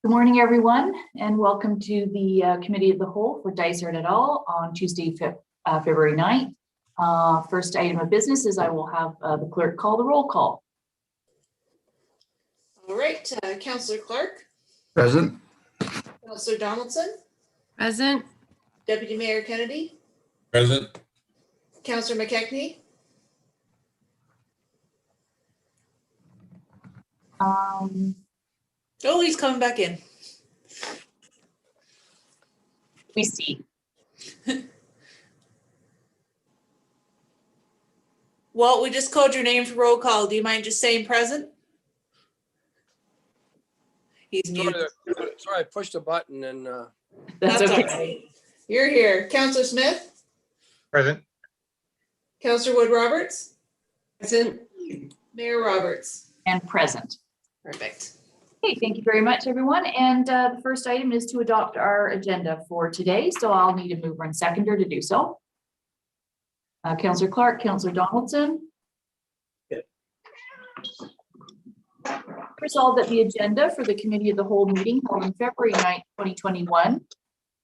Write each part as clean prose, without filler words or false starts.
Good morning, everyone, and welcome to the Committee of the Whole for Dysart et al. On Tuesday, February 9th. First item of business is I will have the clerk call the roll call. All right, Councillor Clark. Present. Councillor Donaldson. Present. Deputy Mayor Kennedy. Present. Councillor McKechnie. Oh, he's coming back in. We see. Walt, we just called your name for roll call. Do you mind just saying present? He's muted. Sorry, I pushed a button and That's All okay. right. You're here. Councillor Smith. Present. Councillor Wood Roberts. Present. Mayor Roberts. And present. Perfect. Okay, thank you very much, everyone. And the first item is to adopt our agenda for today. So I'll need a mover and seconder to do so. Councillor Clark, Councillor Donaldson. Yep. Resolved that the agenda for the Committee of the Whole meeting held on February 9th, 2021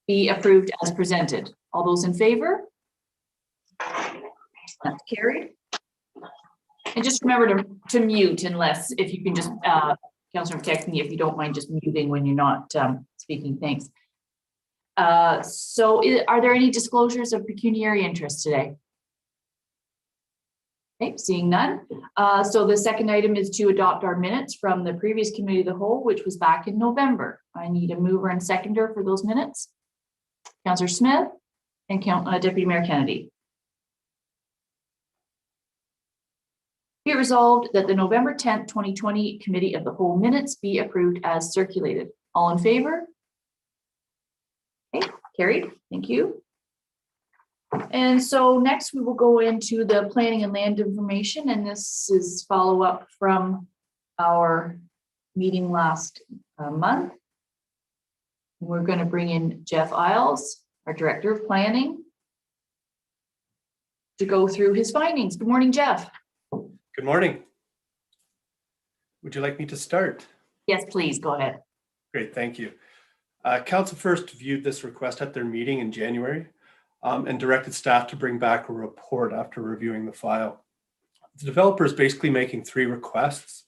be approved as presented. All those in favor? That's carried. And just remember to mute unless, if you can just, Councillor McKechnie, if you don't mind just muting when you're not speaking, thanks. So are there any disclosures of pecuniary interest today? Okay, seeing none. So the second item is to adopt our minutes from the previous Committee of the Whole, which was back in November. I need a mover and seconder for those minutes. Councillor Smith and Deputy Mayor Kennedy. Be it resolved that the November 10th, 2020 Committee of the Whole minutes be approved as circulated. All in favor? Okay, carried. Thank you. And so next we will go into the planning and land information, and this is follow up from our meeting last month. We're going to bring in Jeff Isles, our Director of Planning, to go through his findings. Good morning, Jeff. Good morning. Would you like me to start? Yes, please, go ahead. Great, thank you. Council first viewed this request at their meeting in January and directed staff to bring back a report after reviewing the file. The developer is basically making three requests.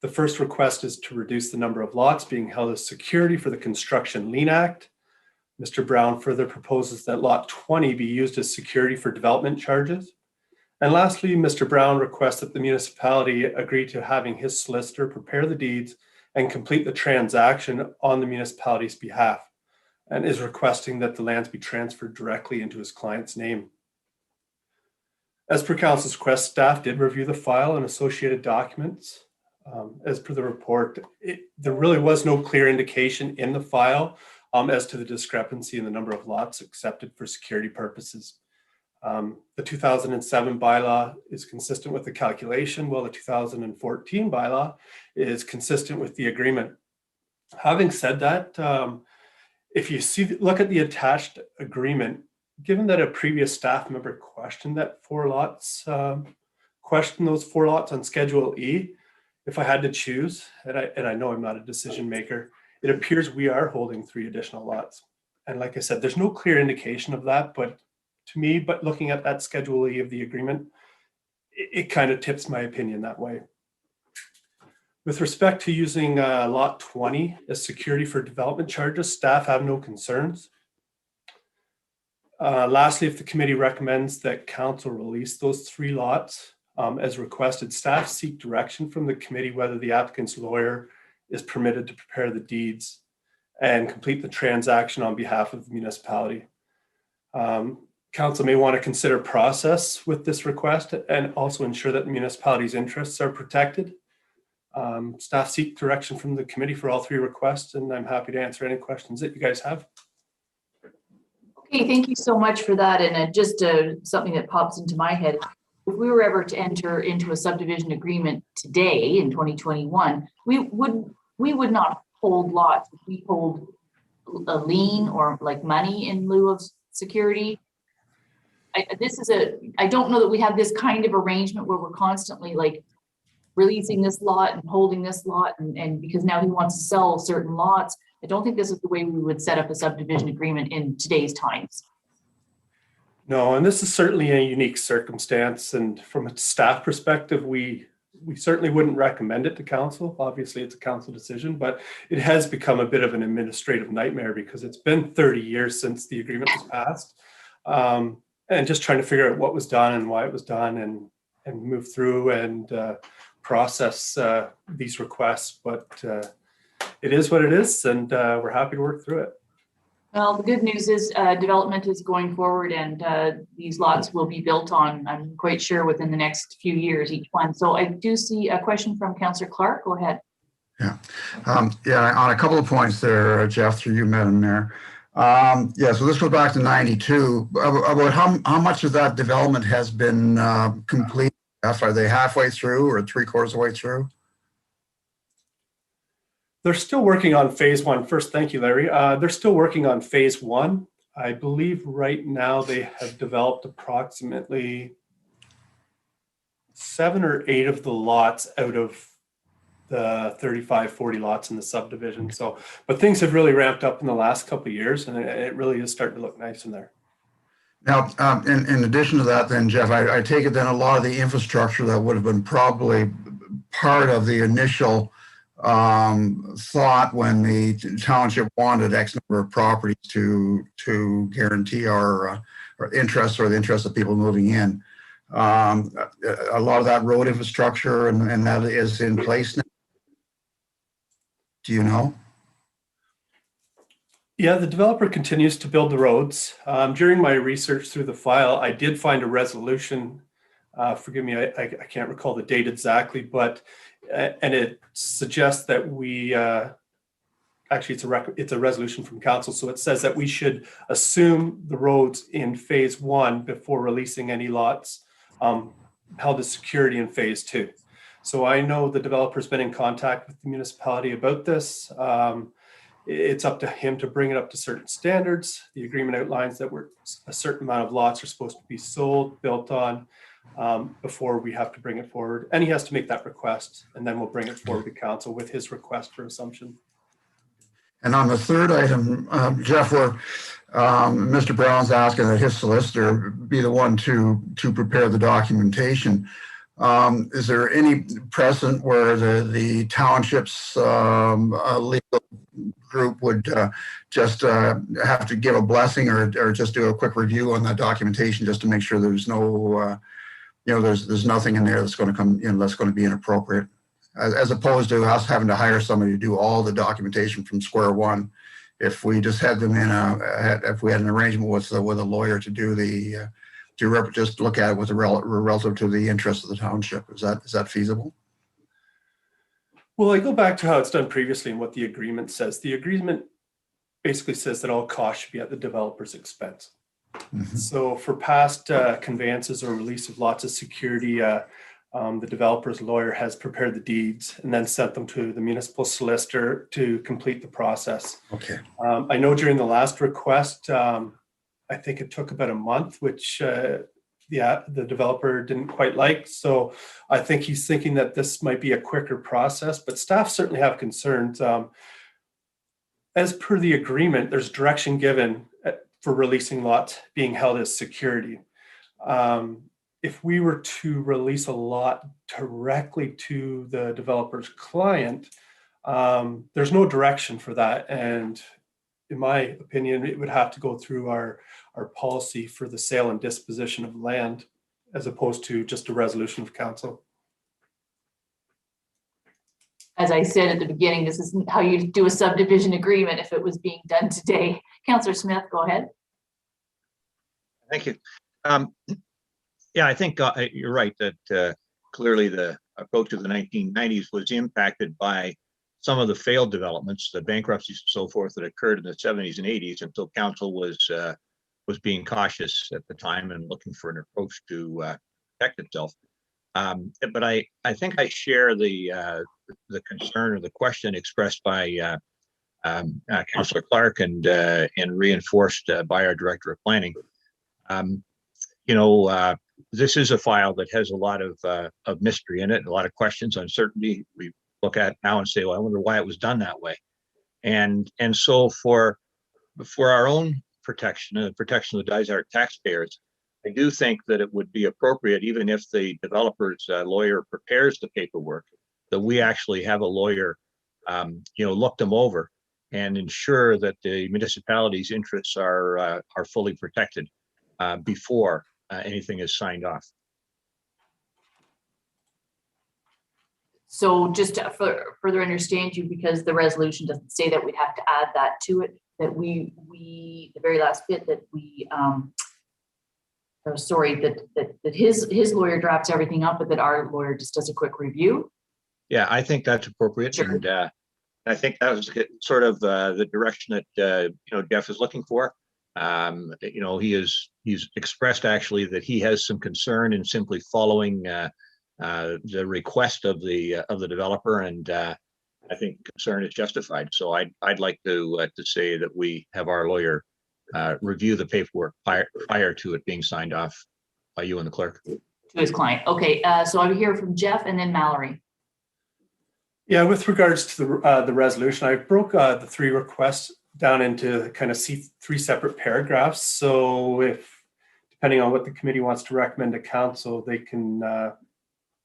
The first request is to reduce the number of lots being held as security for the Construction Lien Act. Mr. Brown further proposes that lot 20 be used as security for development charges. And lastly, Mr. Brown requests that the municipality agree to having his solicitor prepare the deeds and complete the transaction on the municipality's behalf, and is requesting that the lands be transferred directly into his client's name. As per Council's request, staff did review the file and associated documents. As per the report, there really was no clear indication in the file as to the discrepancy in the number of lots accepted for security purposes. The 2007 bylaw is consistent with the calculation, while the 2014 bylaw is consistent with the agreement. Having said that, if you look at the attached agreement, given that a previous staff member questioned those 4 lots on Schedule E, if I had to choose, and I know I'm not a decision maker, it appears we are holding 3 additional lots. And like I said, there's no clear indication of that, but to me, but looking at that Schedule E of the agreement, it kind of tips my opinion that way. With respect to using lot 20 as security for development charges, staff have no concerns. Lastly, if the committee recommends that council release those 3 lots as requested, staff seek direction from the committee whether the applicant's lawyer is permitted to prepare the deeds and complete the transaction on behalf of the municipality. Council may want to consider process with this request and also ensure that the municipality's interests are protected. Staff seek direction from the committee for all 3 requests, and I'm happy to answer any questions that you guys have. Okay, thank you so much for that. And just something that pops into my head, if we were ever to enter into a subdivision agreement today in 2021, we would not hold lots. We hold a lien or like money in lieu of security. I don't know that we have this kind of arrangement where we're constantly like releasing this lot and holding this lot, and because now he wants to sell certain lots. I don't think this is the way we would set up a subdivision agreement in today's times. No, and this is certainly a unique circumstance. And from a staff perspective, we certainly wouldn't recommend it to council. Obviously, it's a council decision, but it has become a bit of an administrative nightmare because it's been 30 years since the agreement was passed. And just trying to figure out what was done and why it was done and move through and process these requests. But it is what it is, and we're happy to work through it. Well, the good news is development is going forward, and these lots will be built on, I'm quite sure, within the next few years, each one. So I do see a question from Councillor Clark. Go ahead. Yeah, on a couple of points there, Jeff, through you, Madam Mayor. Yeah, so this goes back to 92. About how much of that development has been complete? Are they halfway through or 3/4 of the way through? They're still working on phase one. First, thank you, Larry. They're still working on phase one. I believe right now they have developed approximately 7 or 8 of the lots out of the 35, 40 lots in the subdivision. So, but things have really ramped up in the last couple of years, and it really is starting to look nice in there. Now, in addition to that, then, Jeff, I take it then a lot of the infrastructure that would have been probably part of the initial thought when the township wanted X number of properties to guarantee our interests or the interests of people moving in. A lot of that road infrastructure and that is in place now. Do you know? Yeah, the developer continues to build the roads. During my research through the file, I did find a resolution. Forgive me, I can't recall the date exactly, but and it suggests that we actually it's a resolution from council. So it says that we should assume the roads in phase one before releasing any lots held as security in phase two. So I know the developer's been in contact with the municipality about this. It's up to him to bring it up to certain standards. The agreement outlines that a certain amount of lots are supposed to be sold, built on before we have to bring it forward. And he has to make that request, and then we'll bring it forward to council with his request for assumption. And on the third item, Jeff, where Mr. Brown's asking that his solicitor be the one to prepare the documentation. Is there any precedent where the township's legal group would just have to give a blessing or just do a quick review on that documentation just to make sure there's no, there's nothing in there that's going to come in that's going to be inappropriate, as opposed to us having to hire somebody to do all the documentation from square one. If we just had them if we had an arrangement with a lawyer to do just look at it with relative to the interest of the township. Is that feasible? Well, I go back to how it's done previously and what the agreement says. The agreement basically says that all costs should be at the developer's expense. Mm-hmm. So for past conveyances or release of lots of security, the developer's lawyer has prepared the deeds and then sent them to the municipal solicitor to complete the process. Okay. I know during the last request, I think it took about a month, which the developer didn't quite like. So I think he's thinking that this might be a quicker process, but staff certainly have concerns. As per the agreement, there's direction given for releasing lots being held as security. If we were to release a lot directly to the developer's client, there's no direction for that. And in my opinion, it would have to go through our policy for the sale and disposition of land, as opposed to just a resolution of council. As I said at the beginning, this isn't how you do a subdivision agreement if it was being done today. Councillor Smith, go ahead. Thank you. Yeah, I think you're right that clearly the approach of the 1990s was impacted by some of the failed developments, the bankruptcies and so forth that occurred in the 70s and 80s until council was being cautious at the time and looking for an approach to protect itself. But I think I share the concern or the question expressed by Councillor Clark and reinforced by our Director of Planning. This is a file that has a lot of mystery in it, a lot of questions, uncertainty. We look at now and say, well, I wonder why it was done that way. And so for our own protection and the protection of the Dysart taxpayers, I do think that it would be appropriate, even if the developer's lawyer prepares the paperwork, that we actually have a lawyer, look them over and ensure that the municipality's interests are fully protected before anything is signed off. So just to further understand you, because the resolution doesn't say that we'd have to add that to it, that we the very last bit that we that his lawyer drafts everything up, but that our lawyer just does a quick review. Yeah, I think that's appropriate. Sure. And I think that was sort of the direction that Jeff is looking for. He's expressed actually that he has some concern in simply following the request of the developer, and I think concern is justified. So I'd like to say that we have our lawyer review the paperwork prior to it being signed off by you and the clerk. To his client. Okay, so I'm here from Jeff and then Mallory. Yeah, with regards to the resolution, I broke the three requests down into kind of three separate paragraphs. So if, depending on what the committee wants to recommend to council, they can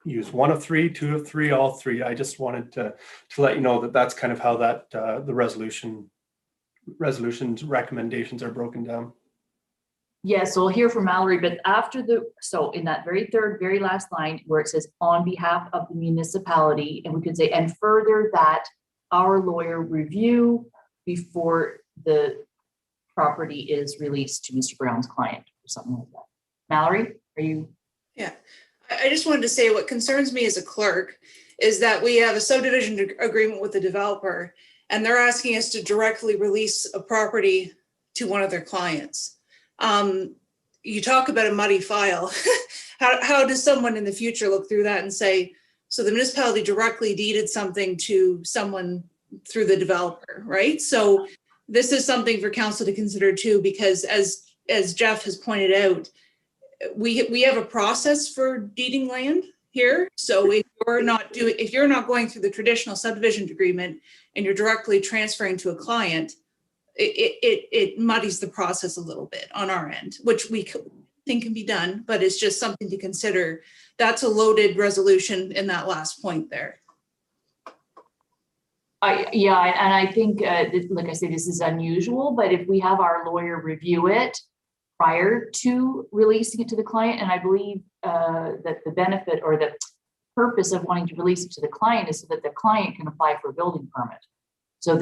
use one of three, two of three, all three. I just wanted to let you know that that's kind of how that the resolution's recommendations are broken down. Yes, so we'll hear from Mallory, but after so in that very last line where it says on behalf of the municipality, and we could say, and further that our lawyer review before the property is released to Mr. Brown's client or something like that. Mallory, are you? Yeah, I just wanted to say what concerns me as a clerk is that we have a subdivision agreement with the developer and they're asking us to directly release a property to one of their clients. You talk about a muddy file. How does someone in the future look through that and say, so the municipality directly deeded something to someone through the developer, right? So this is something for council to consider too, because as Jeff has pointed out, we have a process for deeding land here. So if you're not going through the traditional subdivision agreement and you're directly transferring to a client, it muddies the process a little bit on our end, which we think can be done, but it's just something to consider. That's a loaded resolution in that last point there. Yeah, and I think, like I say, this is unusual, but if we have our lawyer review it prior to releasing it to the client, and I believe that the benefit or the purpose of wanting to release it to the client is so that the client can apply for a building permit, so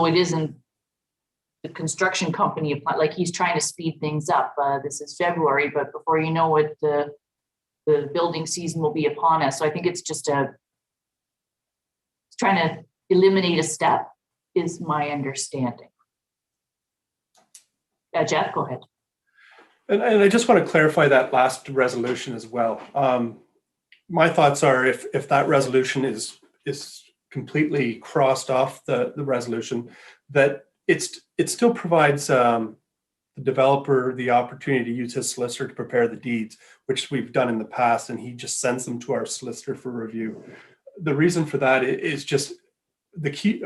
it isn't the construction company apply, like he's trying to speed things up. This is February, but before you know it, the building season will be upon us. So I think it's just trying to eliminate a step is my understanding. Jeff, go ahead. And I just want to clarify that last resolution as well. My thoughts are if that resolution is completely crossed off the resolution, that it still provides the developer the opportunity to use his solicitor to prepare the deeds, which we've done in the past, and he just sends them to our solicitor for review. The reason for that is just the key.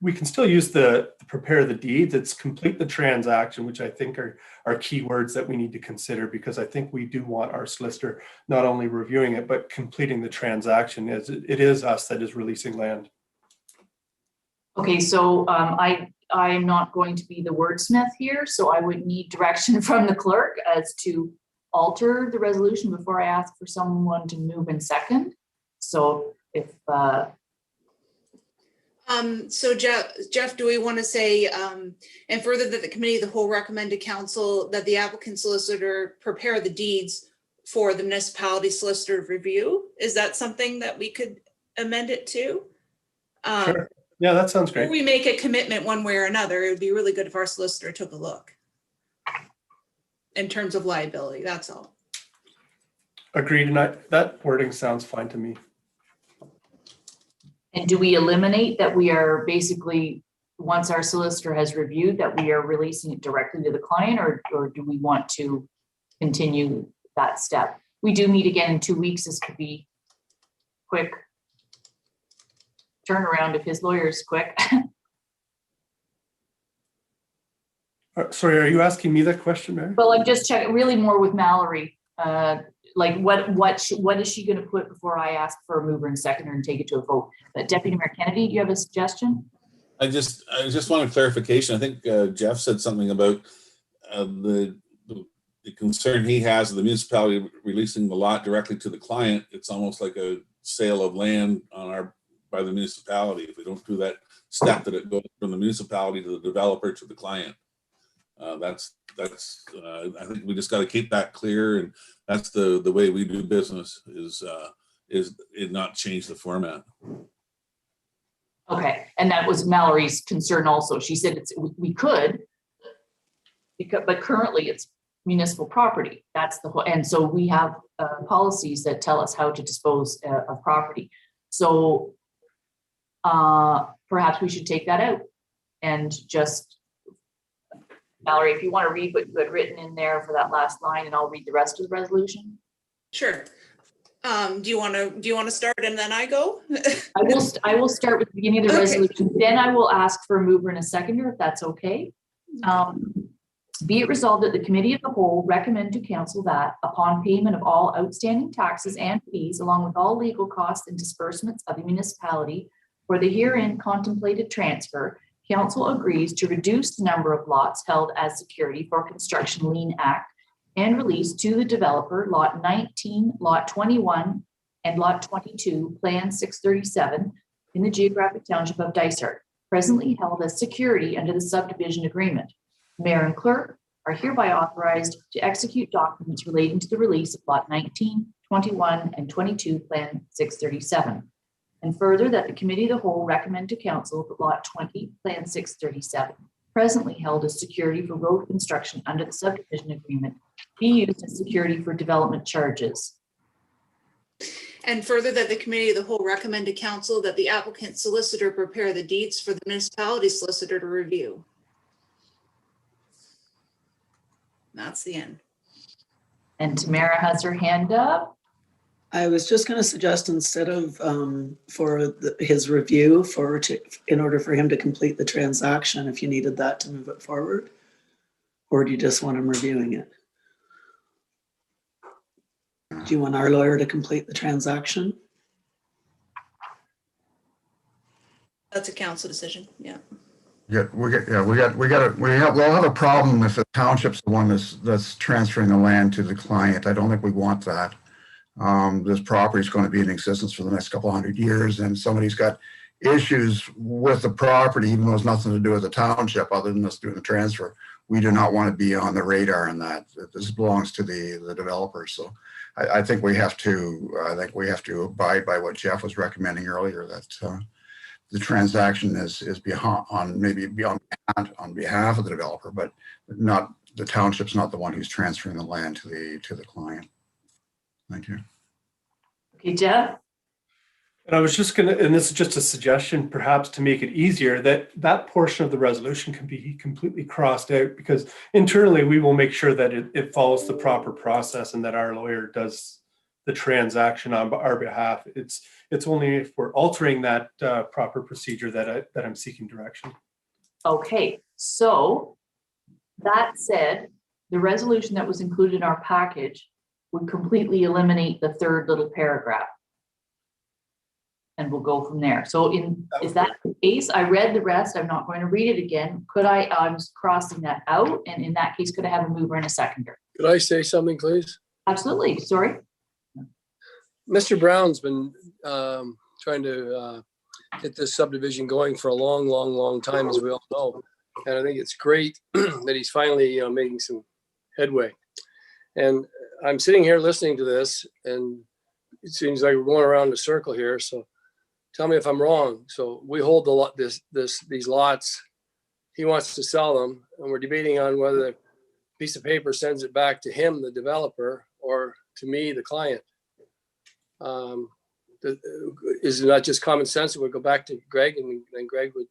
We can still use the prepare the deeds. It's complete the transaction, which I think are key words that we need to consider, because I think we do want our solicitor not only reviewing it, but completing the transaction, as it is us that is releasing land. Okay, so I'm not going to be the wordsmith here, so I would need direction from the clerk as to alter the resolution before I ask for someone to move and second. So if so Jeff, do we want to say, and further that the committee of the whole recommend to council that the applicant solicitor prepare the deeds for the municipality solicitor review? Is that something that we could amend it to? Sure. Yeah, that sounds great. If we make a commitment one way or another, it would be really good if our solicitor took a look in terms of liability, that's all. Agreed, and that wording sounds fine to me. And do we eliminate that we are basically, once our solicitor has reviewed, that we are releasing it directly to the client, or do we want to continue that step? We do meet again in 2 weeks. This could be quick turnaround if his lawyer is quick. Sorry, are you asking me that question, Mary? Well, I'm just checking, really more with Mallory. Like what is she going to put before I ask for a mover and seconder and take it to a vote? But Deputy Mayor Kennedy, do you have a suggestion? I just wanted clarification. I think Jeff said something about the concern he has of the municipality releasing the lot directly to the client. It's almost like a sale of land by the municipality. If we don't do that step that it goes from the municipality to the developer to the client. I think we just got to keep that clear, and that's the way we do business is it not change the format. Okay, and that was Mallory's concern also. She said we could, but currently it's municipal property. That's the whole, and so we have policies that tell us how to dispose of property. So perhaps we should take that out and just, Mallory, if you want to read what you had written in there for that last line, and I'll read the rest of the resolution. Sure. Do you want to start and then I go? I will start with the beginning of the resolution. Then I will ask for a mover and a seconder, if that's okay. Be it resolved that the committee of the whole recommend to council that upon payment of all outstanding taxes and fees, along with all legal costs and disbursements of the municipality for the herein contemplated transfer, council agrees to reduce the number of lots held as security for Construction Lien Act and release to the developer lot 19, lot 21, and lot 22, plan 637 in the geographic township of Dysart, presently held as security under the subdivision agreement. Mayor and clerk are hereby authorized to execute documents relating to the release of lot 19, 21, and 22, plan 637. And further, that the committee of the whole recommend to council that lot 20, plan 637, presently held as security for road construction under the subdivision agreement, be used as security for development charges. And further, that the committee of the whole recommend to council that the applicant solicitor prepare the deeds for the municipality solicitor to review. That's the end. And Tamara has her hand up. I was just going to suggest instead of his review in order for him to complete the transaction, if you needed that to move it forward, or do you just want him reviewing it? Do you want our lawyer to complete the transaction? That's a council decision. Yeah. We'll have a problem if the township's the one that's transferring the land to the client. I don't think we want that. This property is going to be in existence for the next couple 100 years, and somebody's got issues with the property, even though it's nothing to do with the township other than us doing the transfer. We do not want to be on the radar in that. This belongs to the developer. So I think we have to abide by what Jeff was recommending earlier, that the transaction is on behalf of the developer, but not the township's not the one who's transferring the land to the client. Thank you. Okay, Jeff. And I was just and this is just a suggestion, perhaps to make it easier, that portion of the resolution can be completely crossed out, because internally we will make sure that it follows the proper process and that our lawyer does the transaction on our behalf. It's only if we're altering that proper procedure that I'm seeking direction. Okay, so that said, the resolution that was included in our package would completely eliminate the third little paragraph. And we'll go from there. So is that the case? I read the rest. I'm not going to read it again. I'm just crossing that out. And in that case, could I have a mover and a seconder? Could I say something, please? Absolutely. Sorry. Mr. Brown's been trying to get this subdivision going for a long time, as we all know. And I think it's great that he's finally, making some headway. And I'm sitting here listening to this, and it seems like we're going around in a circle here. So tell me if I'm wrong. So we hold these lots. He wants to sell them, and we're debating on whether the piece of paper sends it back to him, the developer, or to me, the client. Is it not just common sense? It would go back to Greg, and then Greg would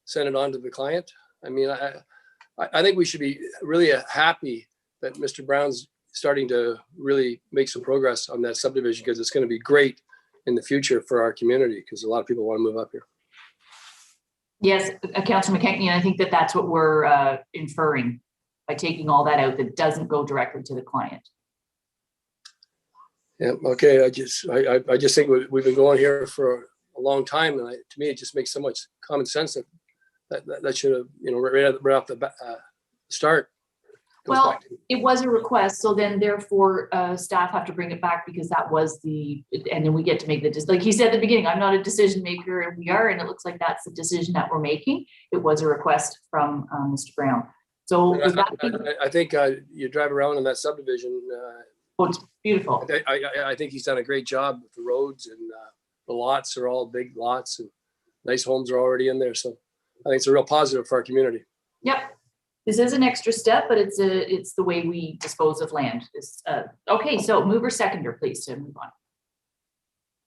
send it on to the client. I mean, I think we should be really happy that Mr. Brown's starting to really make some progress on that subdivision, because it's going to be great in the future for our community, because a lot of people want to move up here. Yes, Councillor McKechnie, and I think that that's what we're inferring by taking all that out, that doesn't go directly to the client. Yeah, okay, I just think we've been going here for a long time, and to me, it just makes so much common sense that should have, right off the start. goes Well, back to- it was a request, so then therefore staff have to bring it back because that was and then we get to make like he said at the beginning, I'm not a decision maker and we are, and it looks like that's the decision that we're making. It was a request from Mr. Brown. So with that being, I think you drive around in that subdivision. oh, it's beautiful. I think he's done a great job with the roads, and the lots are all big lots, and nice homes are already in there. So I think it's a real positive for our community. Yep. This is an extra step, but it's the way we dispose of land. Okay, so mover seconder, please, to move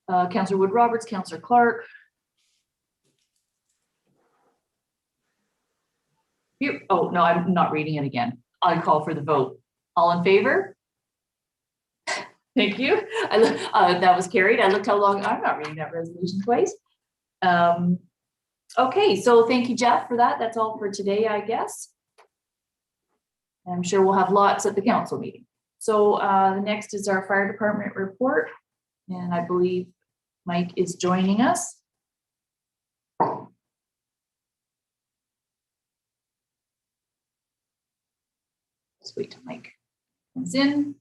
on. Councillor Wood Roberts, Councillor Clark. Oh, no, I'm not reading it again. I'll call for the vote. All in favor? Thank you. That was carried. I looked how long, I'm not reading that resolution twice. Okay, so thank you, Jeff, for that. That's all for today, I guess. I'm sure we'll have lots at the council meeting. So the next is our fire department report. And I believe Mike is joining us. Let's wait till Mike comes in.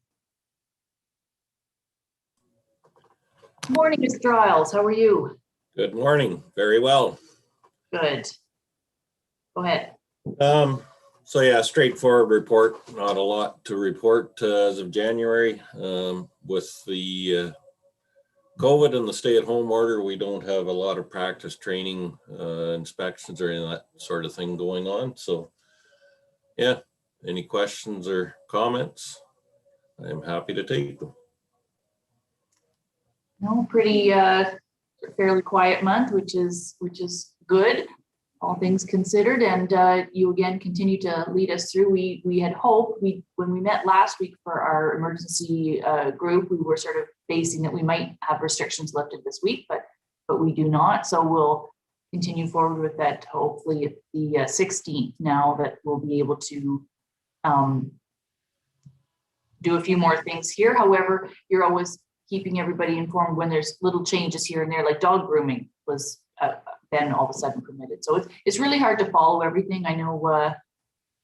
Morning, Mr. Giles. How are you? Good morning. Very well. Good. Go ahead. So yeah, straightforward report. Not a lot to report as of January. With the COVID and the stay-at-home order, we don't have a lot of practice training, inspections or any of that sort of thing going on. So yeah, any questions or comments? I'm happy to take them. No, pretty fairly quiet month, which is good, all things considered. And you again continue to lead us through. We had hoped when we met last week for our emergency group, we were sort of facing that we might have restrictions lifted this week, but we do not. So we'll continue forward with that. Hopefully at the 16th now that we'll be able to do a few more things here. However, you're always keeping everybody informed when there's little changes here and there, like dog grooming was then all of a sudden permitted. So it's really hard to follow everything, I know,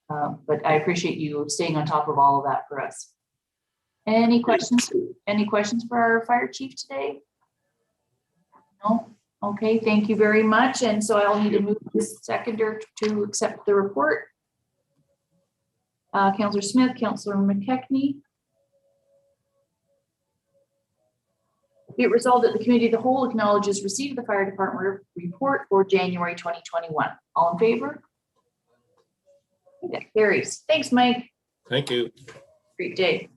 but I appreciate you staying on top of all of that for us. Any questions? Any questions for our fire chief today? No? Okay, thank you very much. And so I'll need to move this seconder to accept the report. Councillor Smith, Councillor McKechnie. Be it resolved that the committee of the whole acknowledges receipt of the fire department report for January 2021. All in favor? That carries. Thanks, Mike. Thank you. Great day.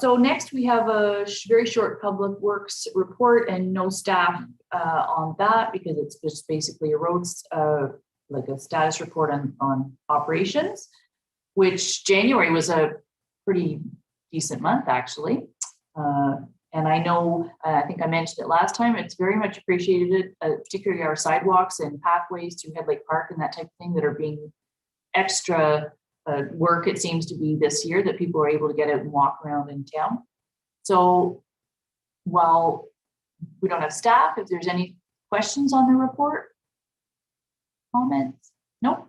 So next we have a very short public works report and no staff on that because it's just basically a roads, like a status report on operations, which January was a pretty decent month actually. And I know, I think I mentioned it last time, it's very much appreciated, particularly our sidewalks and pathways through Headlake Park and that type of thing that are being extra work, it seems to be this year, that people are able to get out and walk around in town. So while we don't have staff, if there's any questions on the report, comments? No?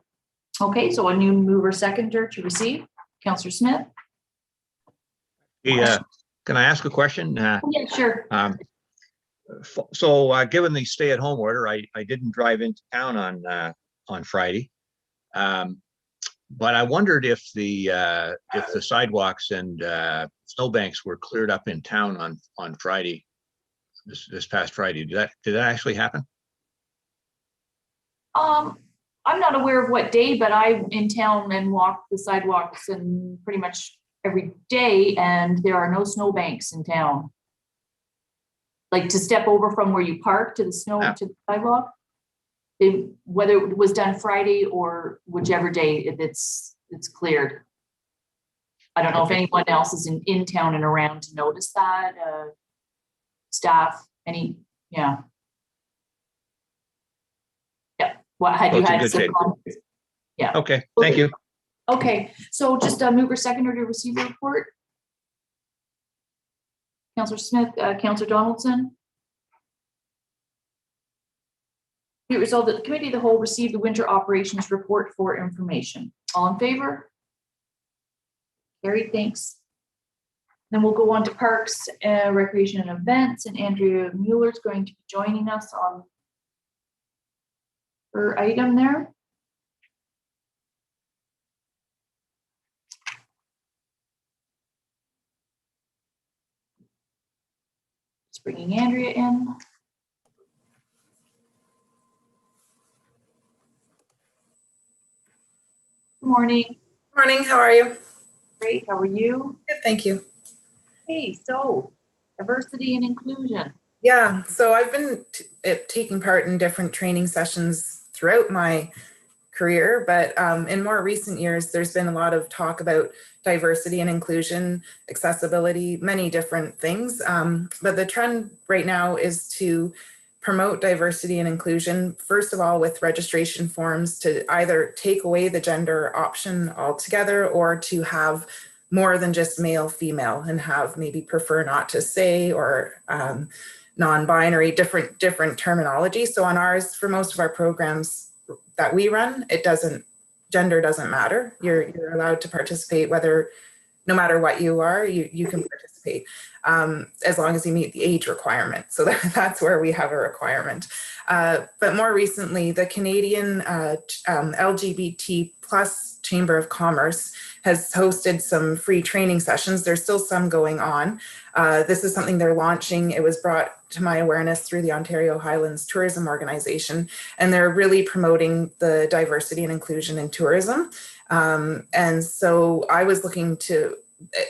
Okay, so a new mover seconder to receive, Councillor Smith. Yeah. Can I ask a question? Yeah, sure. So given the stay-at-home order, I didn't drive into town on Friday, but I wondered if the sidewalks and snowbanks were cleared up in town on Friday, this past Friday. Did that actually happen? I'm not aware of what day, but I'm in town and walk the sidewalks and pretty much every day, and there are no snowbanks in town. Like to step over from where you park to the snow to the sidewalk. Whether it was done Friday or whichever day it's cleared. I don't know if anyone else is in town and around to notice that. Staff, yeah. What, had you That's a had good some take. comments? Yeah. Okay, thank you. Okay, so just mover seconder to receive the report. Councillor Smith, Councillor Donaldson. Be it resolved that the committee of the whole receive the winter operations report for information. All in favor? Carried, thanks. Then we'll go on to parks, recreation and events, and Andrea Mueller is going to be joining us on her item there. Just bringing Andrea in. Good morning. Morning, how are you? Great, how are you? Good, thank you. Hey, so diversity and inclusion. Yeah, so I've been taking part in different training sessions throughout my career, but in more recent years, there's been a lot of talk about diversity and inclusion, accessibility, many different things. But the trend right now is to promote diversity and inclusion, first of all, with registration forms to either take away the gender option altogether or to have more than just male, female, and have maybe prefer not to say or non-binary, different terminology. So on ours, for most of our programs that we run, gender doesn't matter. You're allowed to participate no matter what you are, you can participate as long as you meet the age requirement. So that's where we have a requirement. But more recently, the Canadian LGBT plus Chamber of Commerce has hosted some free training sessions. There's still some going on. This is something they're launching. It was brought to my awareness through the Ontario Highlands Tourism Organization, and they're really promoting the diversity and inclusion in tourism. And so I was looking to,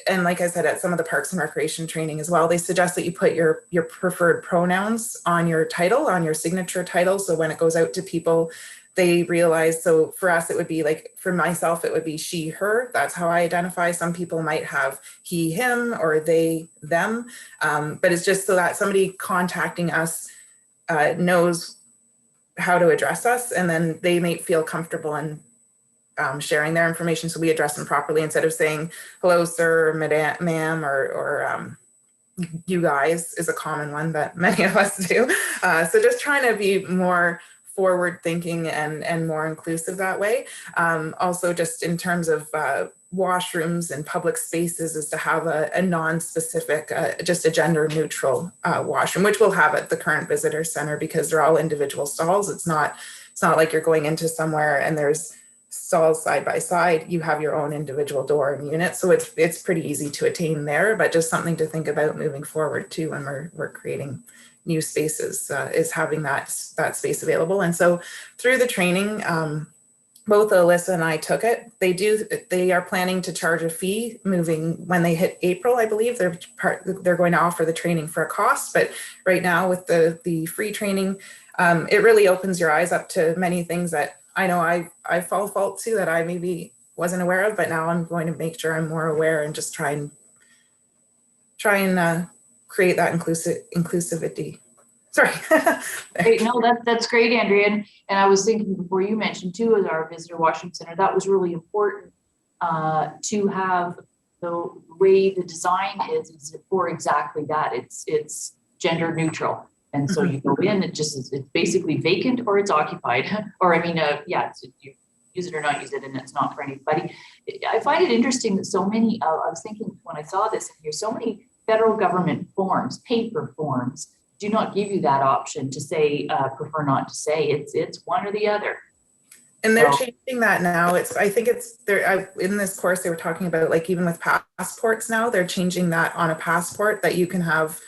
and like I said, at some of the parks and recreation training as well, they suggest that you put your preferred pronouns on your title, on your signature title. So when it goes out to people, they realize, so for us, it would be like, for myself, it would be she, her. That's how I identify. Some people might have he, him, or they, them. But it's just so that somebody contacting us knows how to address us, and then they may feel comfortable in sharing their information, so we address them properly instead of saying hello, sir, ma'am, or you guys is a common one that many of us do. So just trying to be more forward thinking and more inclusive that way. Also, just in terms of washrooms and public spaces, is to have a non-specific, just a gender neutral washroom, which we'll have at the current visitor center because they're all individual stalls. It's not like you're going into somewhere and there's stalls side by side. You have your own individual door and unit, so it's pretty easy to attain there. But just something to think about moving forward too when we're creating new spaces, is having that space available. And so through the training, both Alyssa and I took it. They are planning to charge a fee moving when they hit April, I believe. They're going to offer the training for a cost, but right now with the free training, it really opens your eyes up to many things that I know I fall fault to that I maybe wasn't aware of, but now I'm going to make sure I'm more aware and just try and create that inclusivity. Sorry. Great, no, that's great, Andrea. And I was thinking before you mentioned too, as our visitor washroom center, that was really important to have the way the design is for exactly that. It's gender neutral. And so you go in, it's basically vacant or it's occupied, or I mean, you use it or not use it, and it's not for anybody. I find it interesting that so many, I was thinking when I saw this here, so many federal government forms, paper forms, do not give you that option to say, prefer not to say. It's one or the other. And they're changing that now. I think in this course, they were talking about, like, even with passports now, they're changing that on a passport that you can have,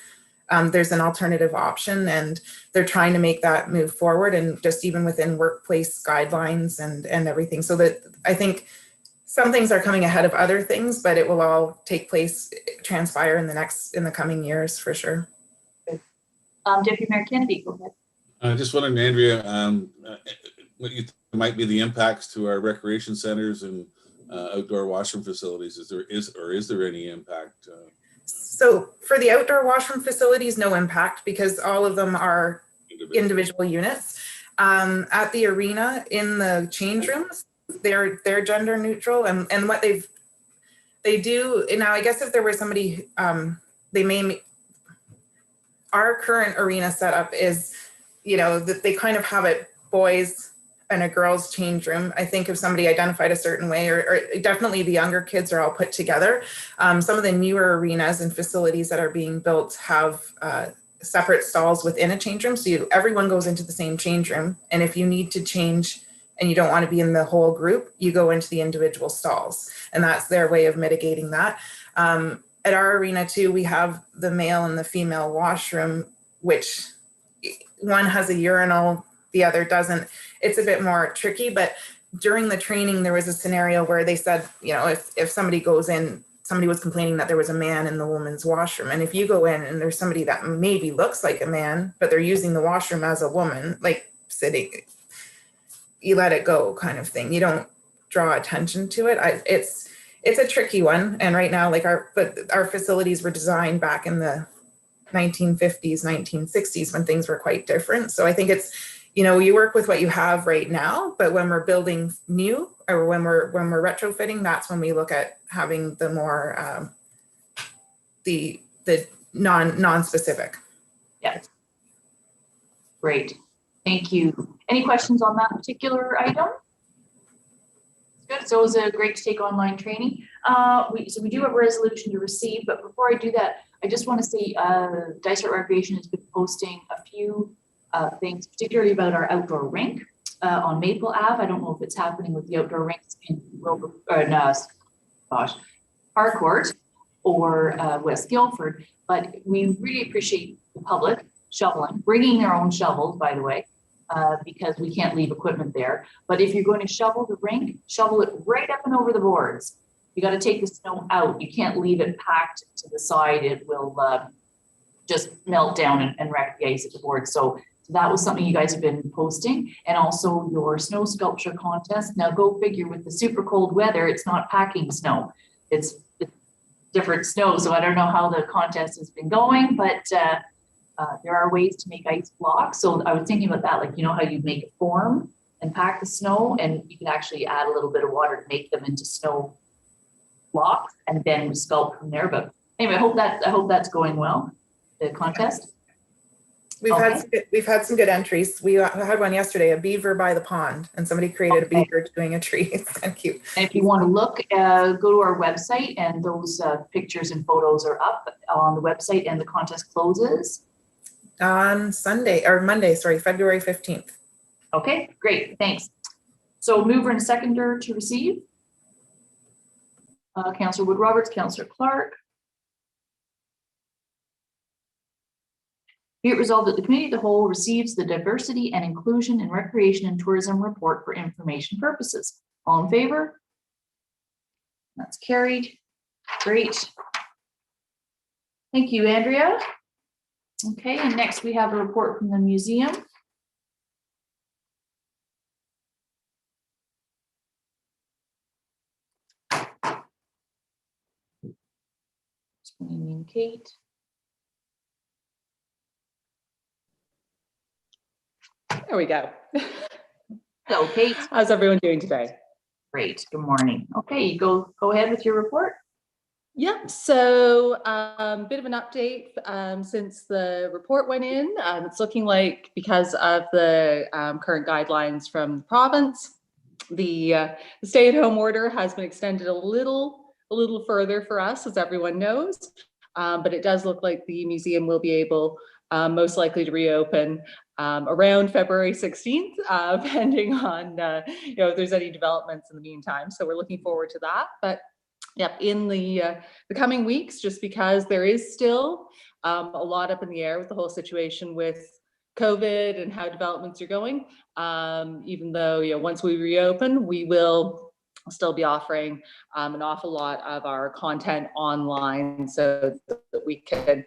there's an alternative option, and they're trying to make that move forward, and just even within workplace guidelines and everything. So that I think some things are coming ahead of other things, but it will all transpire in the coming years for sure. Deputy Mayor Kennedy, go ahead. I just wondering, Andrea, what you think might be the impacts to our recreation centers and outdoor washroom facilities. Is there any impact? So for the outdoor washroom facilities, no impact because all of them are individual units. At the arena in the change rooms, they're gender neutral, and what they do now. I guess if there was somebody, our current arena setup is, that they kind of have it boys and a girls change room. I think if somebody identified a certain way, or definitely the younger kids are all put together. Some of the newer arenas and facilities that are being built have separate stalls within a change room. So everyone goes into the same change room. And if you need to change and you don't want to be in the whole group, you go into the individual stalls. And that's their way of mitigating that. At our arena too, we have the male and the female washroom, which one has a urinal, the other doesn't. It's a bit more tricky, but during the training, there was a scenario where they said, if somebody goes in, somebody was complaining that there was a man in the woman's washroom. And if you go in and there's somebody that maybe looks like a man, but they're using the washroom as a woman, like sitting, you let it go kind of thing. You don't draw attention to it. It's a tricky one. And right now, our facilities were designed back in the 1950s, 1960s, when things were quite different. So I think it's, you work with what you have right now, but when we're building new, or when we're retrofitting, that's when we look at having the more the non-specific. Yeah. Great. Thank you. Any questions on that particular item? Good. So it was great to take online training. So we do have a resolution to receive, but before I do that, I just want to say Dysart Recreation has been posting a few things, particularly about our outdoor rink on Maple Ave. I don't know if it's happening with the outdoor rinks in Harcourt or West Guildford, but we really appreciate the public shoveling, bringing their own shovels, by the way, because we can't leave equipment there. But if you're going to shovel the rink, shovel it right up and over the boards. You got to take the snow out. You can't leave it packed to the side. It will just melt down and wreck the ice at the board. So that was something you guys have been posting, and also your snow sculpture contest. Now go figure, with the super cold weather, it's not packing snow. It's different snow. So I don't know how the contest has been going, but there are ways to make ice blocks. So I was thinking about that, like, how you make a form and pack the snow, and you can actually add a little bit of water to make them into snow blocks and then sculpt from there. But anyway, I hope that's going well, the contest. We've had some good entries. We had one yesterday, a beaver by the pond, and somebody created a beaver doing a tree. It's kind of cute. And if you want to look, go to our website, and those pictures and photos are up on the website, and the contest closes on Monday, February 15th. Okay, great, thanks. So mover and seconder to receive. Councillor Wood Roberts, Councillor Clark. Be it resolved that the Committee of the Whole receives the Diversity and Inclusion in Recreation and Tourism Report for information purposes. All in favor? That's carried. Great. Thank you, Andrea. Okay, and next we have a report from the museum. Kate. There we go. So, Kate, how's everyone doing today? Great. Good morning. Okay, go ahead with your report. Yeah, so bit of an update since the report went in. It's looking like, because of the current guidelines from the province, the stay-at-home order has been extended a little further for us, as everyone knows. But it does look like the museum will be able most likely to reopen around February 16th, pending on if there's any developments in the meantime. So we're looking forward to that. But yep, in the coming weeks, just because there is still a lot up in the air with the whole situation with COVID and how developments are going, even though once we reopen, we will still be offering an awful lot of our content online, so that we can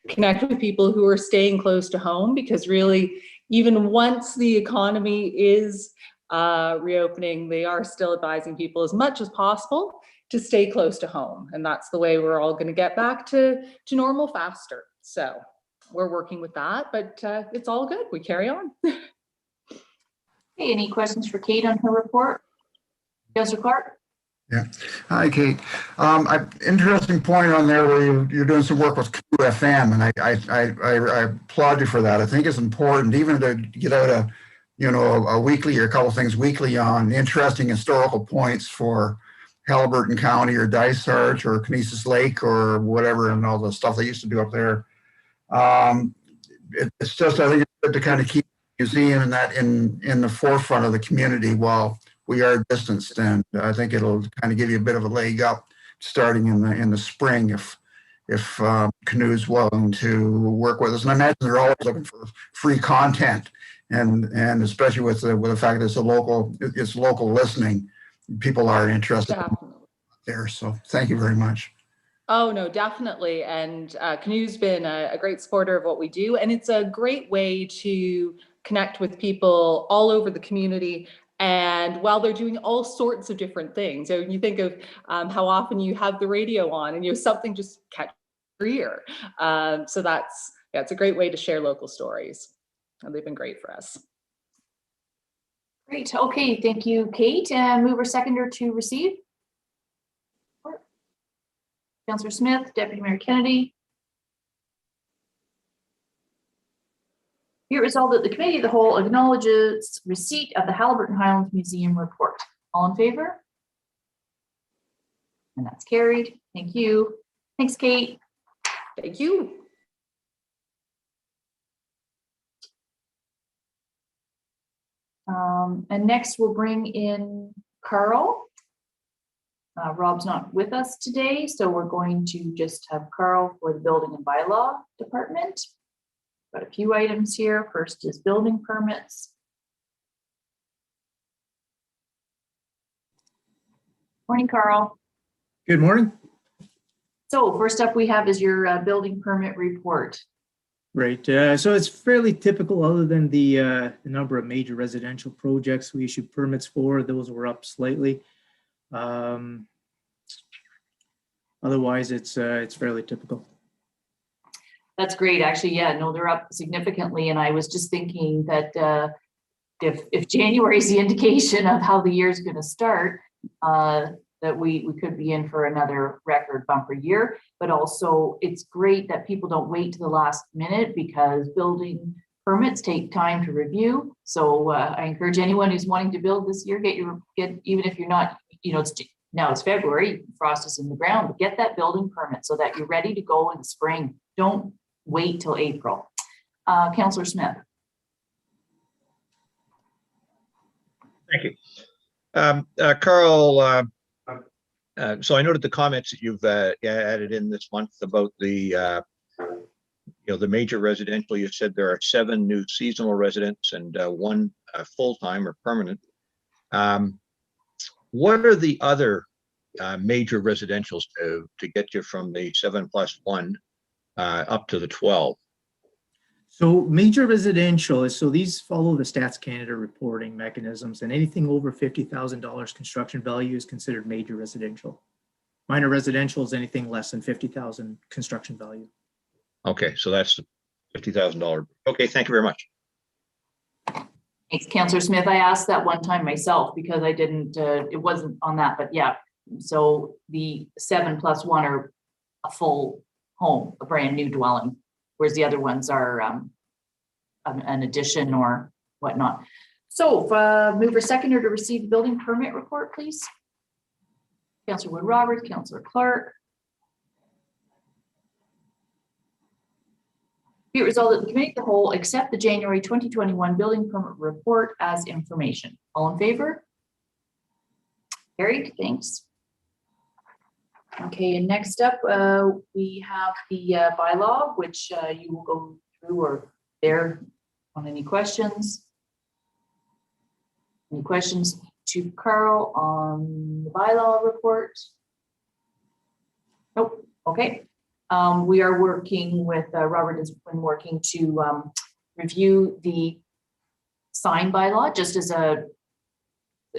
connect with people who are staying close to home, because really, even once the economy is reopening, they are still advising people as much as possible to stay close to home. And that's the way we're all going to get back to normal faster. So we're working with that, but it's all good. We carry on. Okay, any questions for Kate on her report? Councillor Clark? Yeah. Hi, Kate. Interesting point on there where you're doing some work with QFM, and I applaud you for that. I think it's important even to get out a weekly or a couple things weekly on interesting historical points for Halliburton County or Dysart or Conesus Lake or whatever, and all the stuff they used to do up there. It's just, I think it's good to kind of keep the museum and that in the forefront of the community while we are distanced, and I think it'll kind of give you a bit of a leg up starting in the spring if Canoe's willing to work with us. And I imagine they're always looking for free content, and especially with the fact that it's local listening, people are interested there. So thank you very much. Oh, no, definitely. And Canoe's been a great supporter of what we do. And it's a great way to connect with people all over the community. And while they're doing all sorts of different things, so you think of how often you have the radio on and something just catch your ear. So it's a great way to share local stories. And they've been great for us. Great. Okay, thank you, Kate. And mover seconder to receive. Councillor Smith, Deputy Mayor Kennedy. Be it resolved that the Committee of the Whole acknowledges receipt of the Halliburton Highlands Museum report. All in favor? And that's carried. Thank you. Thanks, Kate. Thank you. And next we'll bring in Carl. Rob's not with us today, so we're going to just have Carl for the Building and Bylaw Department. Got a few items here. First is building permits. Morning, Carl. Good morning. So first up we have is your building permit report. Right. So it's fairly typical other than the number of major residential projects we issued permits for. Those were up slightly. Otherwise, it's fairly typical. That's great. Actually, yeah, no, they're up significantly. And I was just thinking that if January is the indication of how the year is going to start, that we could be in for another record bumper year. But also, it's great that people don't wait to the last minute because building permits take time to review. So I encourage anyone who's wanting to build this year, get even if you're not, now it's February, frost is in the ground, but get that building permit so that you're ready to go in the spring. Don't wait till April. Councillor Smith. Thank you. Carl, so I noted the comments that you've added in this month about the the major residential. You said there are 7 new seasonal residents and 1 full-time or permanent. What are the other major residentials to get you from the 7+1 up to the 12? So major residential is, so these follow the Stats Canada reporting mechanisms, and anything over $50,000 construction value is considered major residential. Minor residential is anything less than $50,000 construction value. Okay, so that's $50,000. Okay, thank you very much. Thanks, Councillor Smith. I asked that one time myself because I didn't, it wasn't on that, but yeah. So the 7+1 are a full home, a brand new dwelling, whereas the other ones are an addition or whatnot. So mover seconder to receive the building permit report, please. Councillor Wood Roberts, Councillor Clark. Be it resolved that the Committee of the Whole accept the January 2021 building permit report as information. All in favor? Carried, thanks. Okay, and next up, we have the bylaw, which you will go through or there on any questions. Any questions to Carl on the bylaw report? Nope, okay. We are working with, Robert has been working to review the sign bylaw just as a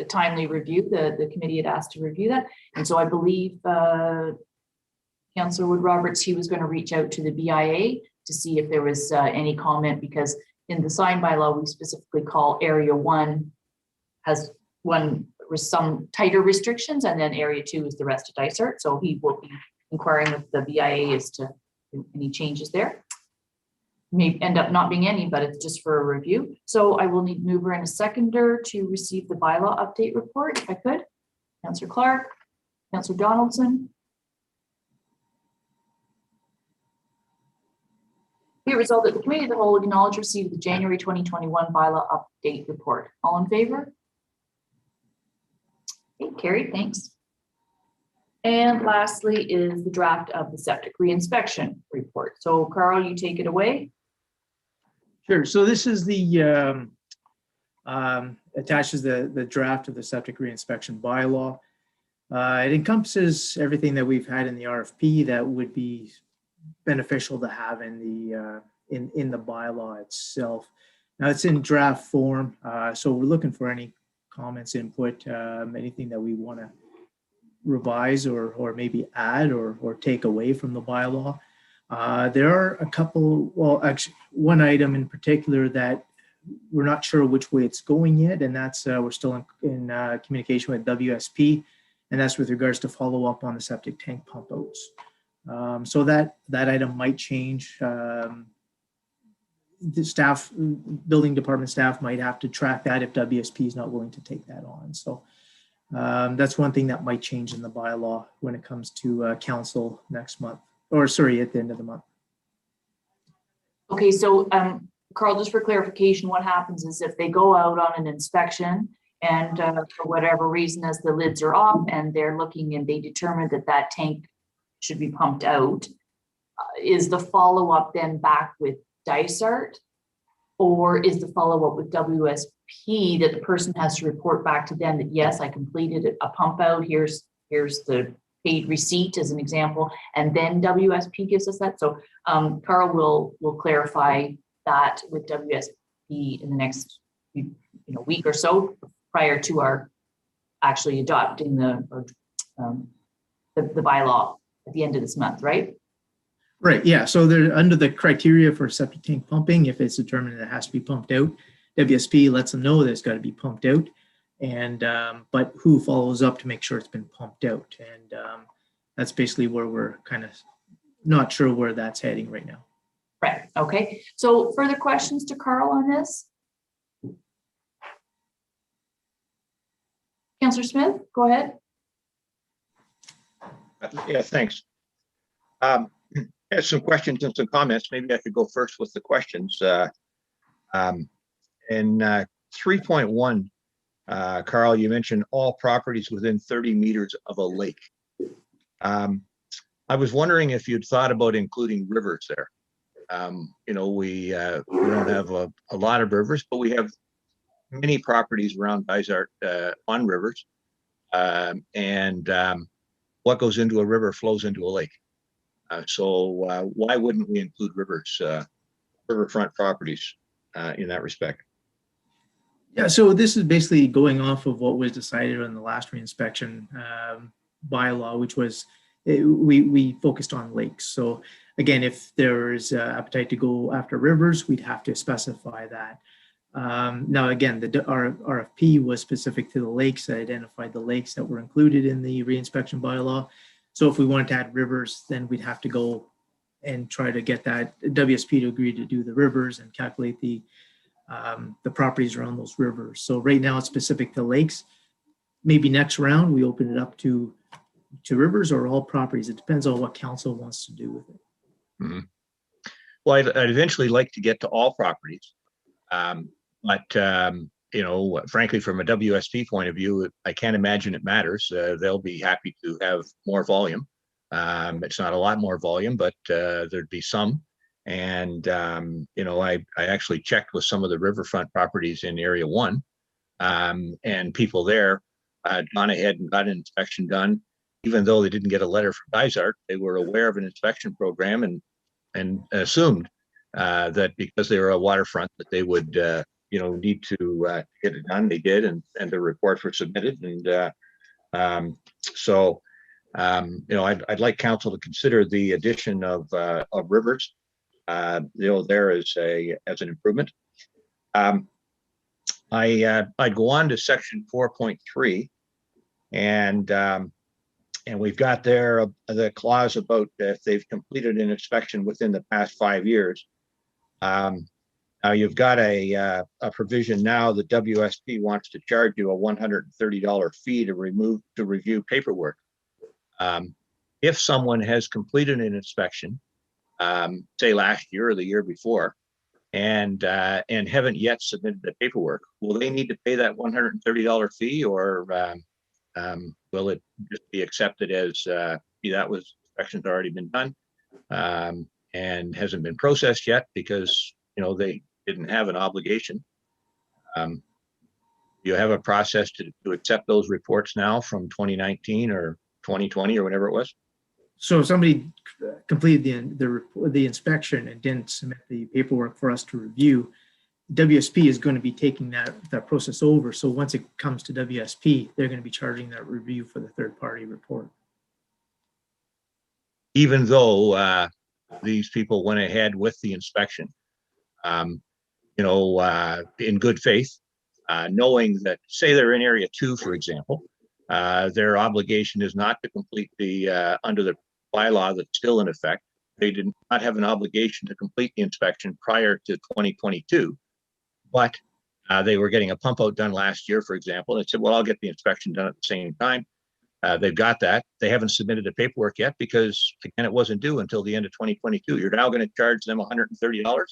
timely review. The committee had asked to review that. And so I believe Councillor Wood Roberts, he was going to reach out to the BIA to see if there was any comment, because in the sign bylaw, we specifically call area 1 has one with some tighter restrictions, and then area 2 is the rest of Dysart. So he will be inquiring with the BIA as to any changes there. May end up not being any, but it's just for a review. So I will need mover and a seconder to receive the bylaw update report, if I could. Councillor Clark, Councillor Donaldson. Be it resolved that the Committee of the Whole acknowledge receipt of the January 2021 bylaw update report. All in favor? Okay, carried, thanks. And lastly is the draft of the septic reinspection report. So Carl, you take it away. Sure. So this is the attaches the draft of the septic reinspection bylaw. It encompasses everything that we've had in the RFP that would be beneficial to have in the bylaw itself. Now it's in draft form, so we're looking for any comments, input, anything that we want to revise or maybe add or take away from the bylaw. There are a couple, well, actually, one item in particular that we're not sure which way it's going yet, and that's we're still in communication with WSP, and that's with regards to follow up on the septic tank pump outs. So that item might change. The staff, building department staff might have to track that if WSP is not willing to take that on. So that's one thing that might change in the bylaw when it comes to council next month. Or sorry, at the end of the month. Okay, so Carl, just for clarification, what happens is if they go out on an inspection and for whatever reason, as the lids are off and they're looking and they determine that that tank should be pumped out, is the follow-up then back with Dysart? Or is the follow-up with WSP that the person has to report back to them that, yes, I completed a pump out, here's the paid receipt as an example, and then WSP gives us that. So Carl will clarify that with WSP in the next week or so prior to our actually adopting the bylaw at the end of this month, right? Right, yeah, so they're under the criteria for septic tank pumping. If it's determined that it has to be pumped out, WSP lets them know that it's got to be pumped out. And but who follows up to make sure it's been pumped out? And that's basically where we're kind of not sure where that's heading right now. Right. Okay. So further questions to Carl on this? Councillor Smith, go ahead. Yeah, thanks. I have some questions and some comments. Maybe I could go first with the questions. In 3.1, Carl, you mentioned all properties within 30 meters of a lake. I was wondering if you'd thought about including rivers there. We don't have a lot of rivers, but we have many properties around Dysart on rivers. What goes into a river flows into a lake. So why wouldn't we include rivers, riverfront properties in that respect? Yeah, so this is basically going off of what was decided on the last reinspection bylaw, which was we focused on lakes. So again, if there is appetite to go after rivers, we'd have to specify that. Now, again, our RFP was specific to the lakes, that identified the lakes that were included in the reinspection bylaw. So if we wanted to add rivers, then we'd have to go and try to get that WSP to agree to do the rivers and calculate the properties around those rivers. So right now it's specific to lakes. Maybe next round we open it up to rivers or all properties. It depends on what council wants to do with it. Mm-hmm. Well, I'd eventually like to get to all properties. Frankly, from a WSP point of view, I can't imagine it matters. They'll be happy to have more volume. It's not a lot more volume, but there'd be some. And, I actually checked with some of the riverfront properties in Area 1, and people there gone ahead and got an inspection done. Even though they didn't get a letter from Dysart, they were aware of an inspection program and assumed that because they were a waterfront that they would need to get it done. They did, and the reports were submitted. And I'd like council to consider the addition of rivers there as an improvement. I'd go on to section 4.3, and we've got there the clause about if they've completed an inspection within the past 5 years. Now you've got a provision now that WSP wants to charge you a $130 fee to review paperwork. If someone has completed an inspection, say last year or the year before, and haven't yet submitted the paperwork, will they need to pay that $130 fee, or will it just be accepted as that was inspection's already been done and hasn't been processed yet because they didn't have an obligation? You have a process to accept those reports now from 2019 or 2020 or whatever it was? So if somebody completed the inspection and didn't submit the paperwork for us to review, WSP is going to be taking that process over. So once it comes to WSP, they're going to be charging that review for the third-party report. Even though these people went ahead with the inspection, in good faith, knowing that, say they're in area 2, for example, their obligation is not to complete the under the bylaw that's still in effect. They did not have an obligation to complete the inspection prior to 2022, but they were getting a pump out done last year, for example. And said, well, I'll get the inspection done at the same time. They've got that. They haven't submitted the paperwork yet because, again, it wasn't due until the end of 2022. You're now going to charge them $130?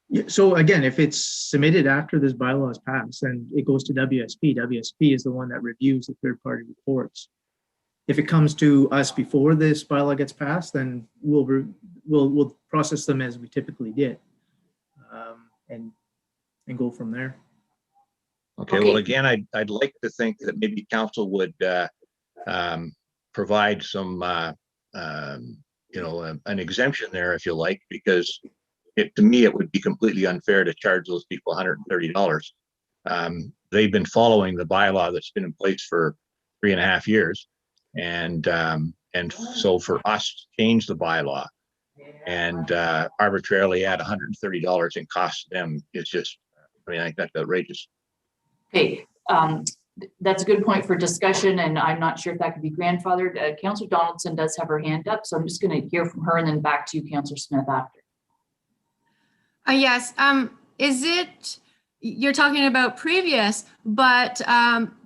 Yeah, so again, if it's submitted after this bylaw is passed, then it goes to WSP. WSP is the one that reviews the third-party reports. If it comes to us before this bylaw gets passed, then we'll process them as we typically did, and go from there. Okay. Well, again, I'd like to think that maybe council would provide some, an exemption there, if you like, because to me, it would be completely unfair to charge those people $130. They've been following the bylaw that's been in place for 3.5 years. And so for us to change the bylaw and arbitrarily add $130 in cost to them is just, I think that's outrageous. Okay, that's a good point for discussion, and I'm not sure if that could be grandfathered. Councillor Donaldson does have her hand up, so I'm just going to hear from her and then back to you, Councillor Smith, after. Yes. Is it, you're talking about previous, but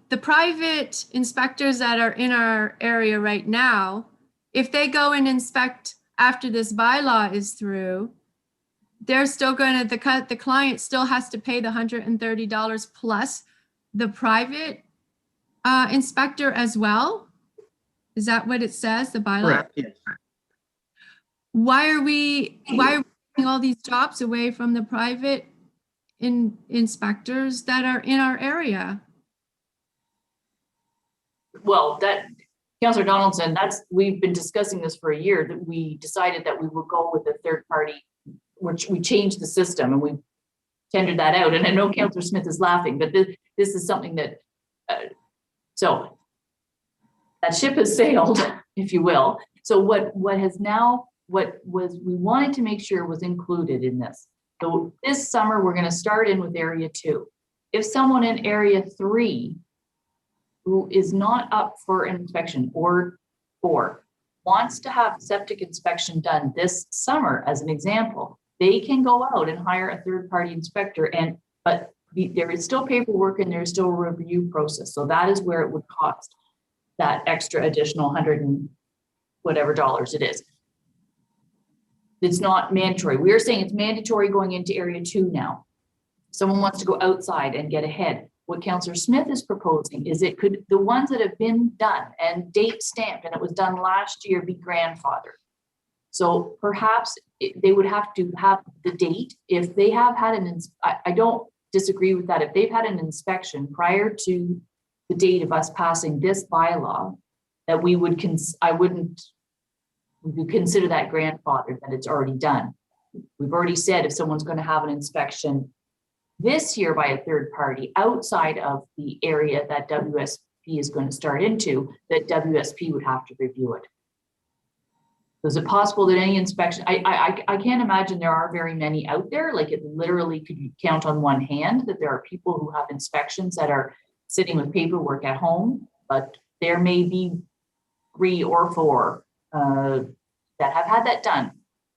the private inspectors that are in our area right now, if they go and inspect after this bylaw is through, they're still going to, the client still has to pay the $130 plus the private inspector as well? Is that what it says, the bylaw? Correct, yes. Why are we taking all these jobs away from the private inspectors that are in our area? Well, Councillor Donaldson, we've been discussing this for a year, that we decided that we would go with a third party, which we changed the system and we tendered that out. And I know Councillor Smith is laughing, but this is something that, so that ship has sailed, if you will. So what we wanted to make sure was included in this. So this summer, we're going to start in with area 2. If someone in area 3 who is not up for inspection or 4 wants to have septic inspection done this summer, as an example, they can go out and hire a third-party inspector, but there is still paperwork and there's still a review process. So that is where it would cost that extra additional 100 and whatever dollars it is. It's not mandatory. We're saying it's mandatory going into area 2 now. Someone wants to go outside and get ahead. What Councillor Smith is proposing is the ones that have been done and date stamped and it was done last year be grandfathered. So perhaps they would have to have the date if they have had I don't disagree with that. If they've had an inspection prior to the date of us passing this bylaw, that we would consider that grandfathered, that it's already done. We've already said if someone's going to have an inspection this year by a third party outside of the area that WSP is going to start into, that WSP would have to review it. is it possible that any inspection, I can't imagine there are very many out there, like it literally could you count on one hand that there are people who have inspections that are sitting with paperwork at home, but there may be 3 or 4 that have had that done.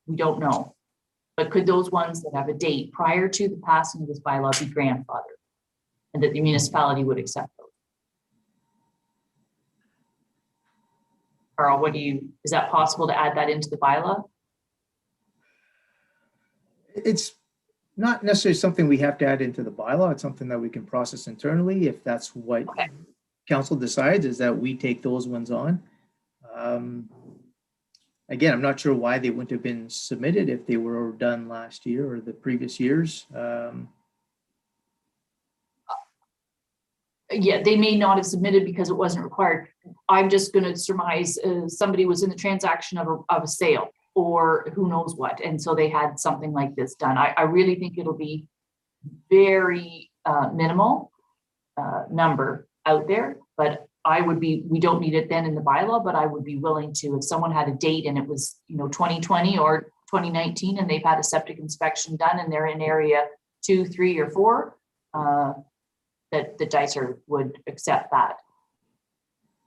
We don't know. But could those ones that have a date prior to the passing of this bylaw be grandfathered? And that the municipality would accept those? Carl, is that possible to add that into the bylaw? It's not necessarily something we have to add into the bylaw. It's something that we can process internally if that's what council decides, is that we take those ones on. Again, I'm not sure why they wouldn't have been submitted if they were done last year or the previous years. Yeah, they may not have submitted because it wasn't required. I'm just going to surmise somebody was in the transaction of a sale or who knows what. And so they had something like this done. I really think it'll be very minimal number out there, but we don't need it then in the bylaw, but I would be willing to, if someone had a date and it was, 2020 or 2019 and they've had a septic inspection done and they're in area 2, 3, or 4, that the Dicer would accept that.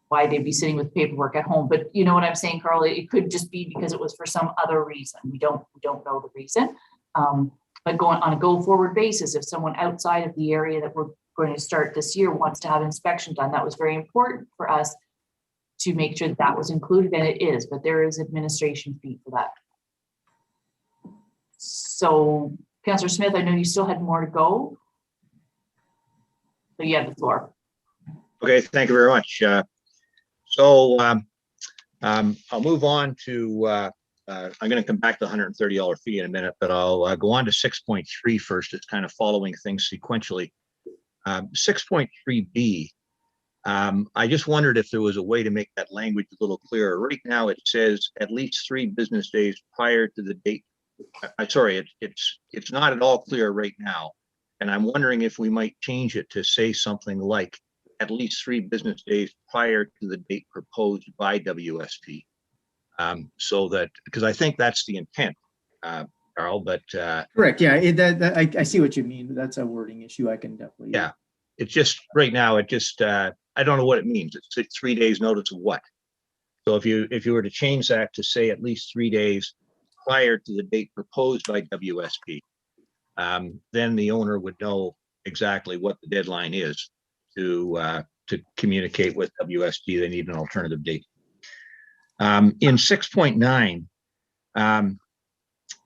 Why they'd be sitting with paperwork at home, but you know what I'm saying, Carl? It could just be because it was for some other reason. We don't know the reason. But going on a go forward basis, if someone outside of the area that we're going to start this year wants to have inspection done, that was very important for us to make sure that was included, and it is, but there is administration fee for that. So, Councillor Smith, I know you still had more to go. So you have the floor. Okay, thank you very much. So I'll move on to, I'm going to come back to the $130 fee in a minute, but I'll go on to 6.3 first. It's kind of following things sequentially. 6.3B, I just wondered if there was a way to make that language a little clearer. Right now it says at least 3 business days prior to the date. Sorry, it's not at all clear right now. And I'm wondering if we might change it to say something like at least 3 business days prior to the date proposed by WSP. So that, because I think that's the intent, Carl, but. Correct, yeah, I see what you mean. That's a wording issue. I can definitely. Yeah, it's just, right now, it just, I don't know what it means. It's 3 days notice of what? So if you were to change that to say at least 3 days prior to the date proposed by WSP, then the owner would know exactly what the deadline is to communicate with WSP. They need an alternative date. In 6.9,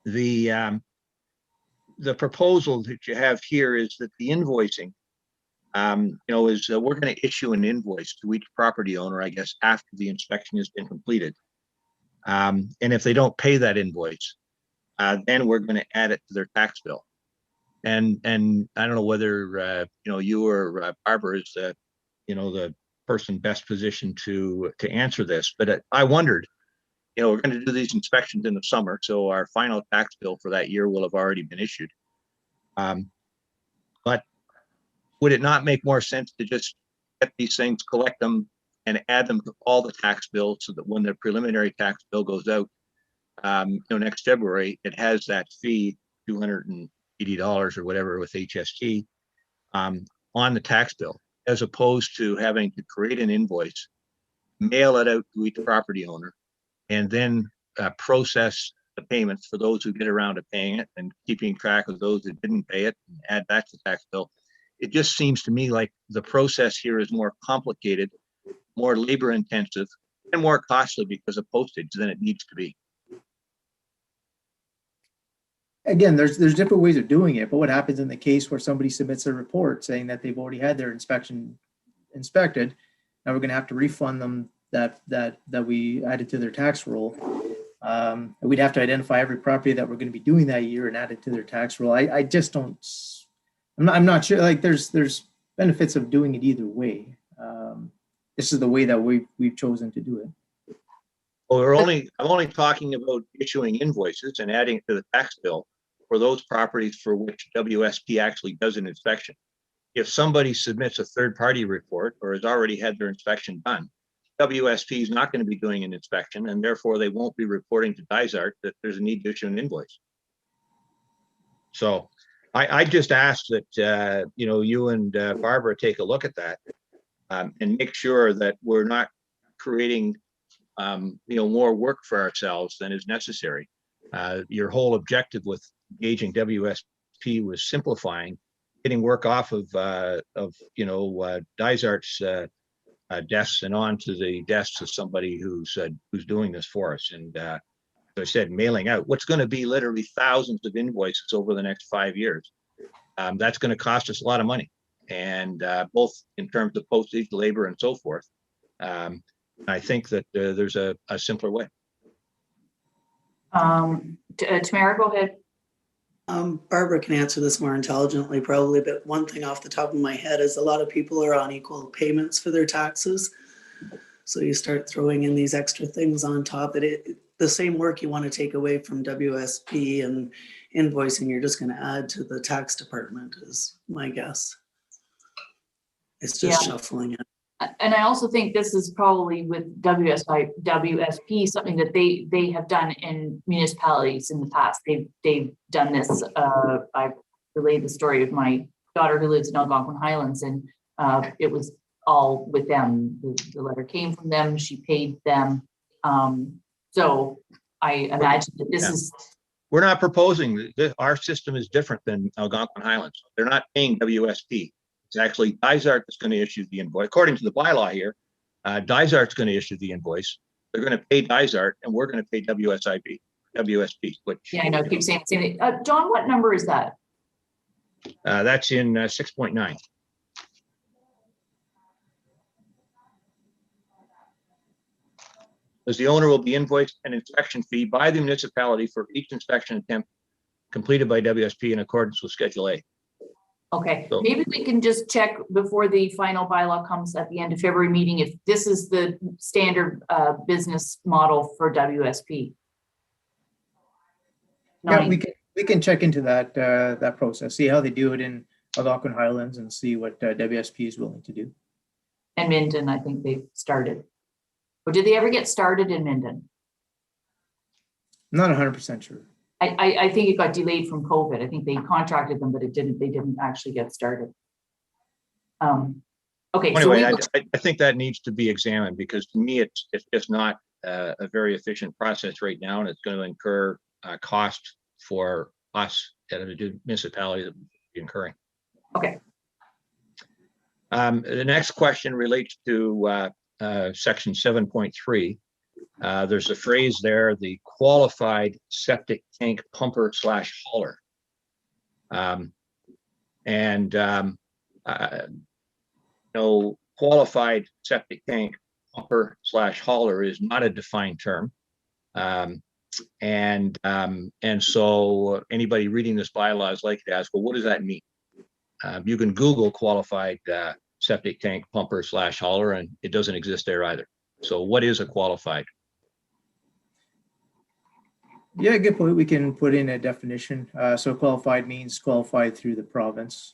the proposal that you have here is that the invoicing, is we're going to issue an invoice to each property owner, I guess, after the inspection has been completed. And if they don't pay that invoice, then we're going to add it to their tax bill. And I don't know whether you or Barbara is the person best positioned to answer this, but I wondered, we're going to do these inspections in the summer, so our final tax bill for that year will have already been issued. But would it not make more sense to just get these things, collect them, and add them to all the tax bills so that when the preliminary tax bill goes out, next February, it has that fee, $280 or whatever with HST, on the tax bill, as opposed to having to create an invoice, mail it out to each property owner, and then process the payments for those who get around to paying it and keeping track of those that didn't pay it and add that to the tax bill. It just seems to me like the process here is more complicated, more labor intensive, and more costly because of postage than it needs to be. Again, there's different ways of doing it, but what happens in the case where somebody submits a report saying that they've already had their inspection inspected, now we're going to have to refund them that we added to their tax roll. We'd have to identify every property that we're going to be doing that year and add it to their tax roll. I just don't. I'm not sure. Like there's benefits of doing it either way. This is the way that we've chosen to do it. Well, I'm only talking about issuing invoices and adding it to the tax bill for those properties for which WSP actually does an inspection. If somebody submits a third-party report or has already had their inspection done, WSP is not going to be doing an inspection, and therefore they won't be reporting to Dysart that there's a need to issue an invoice. So I just ask that, you know, you and Barbara take a look at that and make sure that we're not creating, you know, more work for ourselves than is necessary. Your whole objective with engaging WSP was simplifying, getting work off of you know, Dysart's desks and onto the desks of somebody who's doing this for us. And as I said, mailing out what's going to be literally thousands of invoices over the next 5 years. That's going to cost us a lot of money, and both in terms of postage, labor, and so forth. I think that there's a simpler way. Tamara, go ahead. Barbara can answer this more intelligently probably, but one thing off the top of my head is a lot of people are on equal payments for their taxes. So you start throwing in these extra things on top that the same work you want to take away from WSP and invoicing, you're just going to add to the tax department is my guess. It's just shuffling it. And I also think this is probably with WSP, something that they have done in municipalities in the past. They've done this. I've relayed the story of my daughter who lives in Algonquin Highlands, and it was all with them. The letter came from them. She paid them. So I imagine that this is. We're not proposing that our system is different than Algonquin Highlands. They're not paying WSP. It's actually Dysart that's going to issue the invoice. According to the bylaw here, Dysart's going to issue the invoice. They're going to pay Dysart, and we're going to pay WSP. Which, yeah, I know. Keep saying the same thing. John, what number is that? That's in 6.9. As the owner will be invoiced an inspection fee by the municipality for each inspection attempt completed by WSP in accordance with Schedule A. Okay, So, maybe we can just check before the final bylaw comes at the end of February meeting if this is the standard business model for WSP. Yeah, we can check into that that process, see how they do it in Algonquin Highlands, and see what WSP is willing to do. And Minden, I think they started. Or did they ever get started in Minden? Not 100% sure. I think it got delayed from COVID. I think they contracted them, but they didn't actually get started. Okay. Anyway, so I think that needs to be examined, because to me, it's just not a very efficient process right now, and it's going to incur cost for us at a municipality that we're incurring. Okay. The next question relates to section 7.3. There's a phrase there, the qualified septic tank pumper / hauler. No, qualified septic tank pumper / hauler is not a defined term. And so anybody reading this bylaw is likely to ask, well, what does that mean? You can Google qualified septic tank pumper / hauler, and it doesn't exist there either. So what is a qualified? Yeah, good point. We can put in a definition. So qualified means qualified through the province.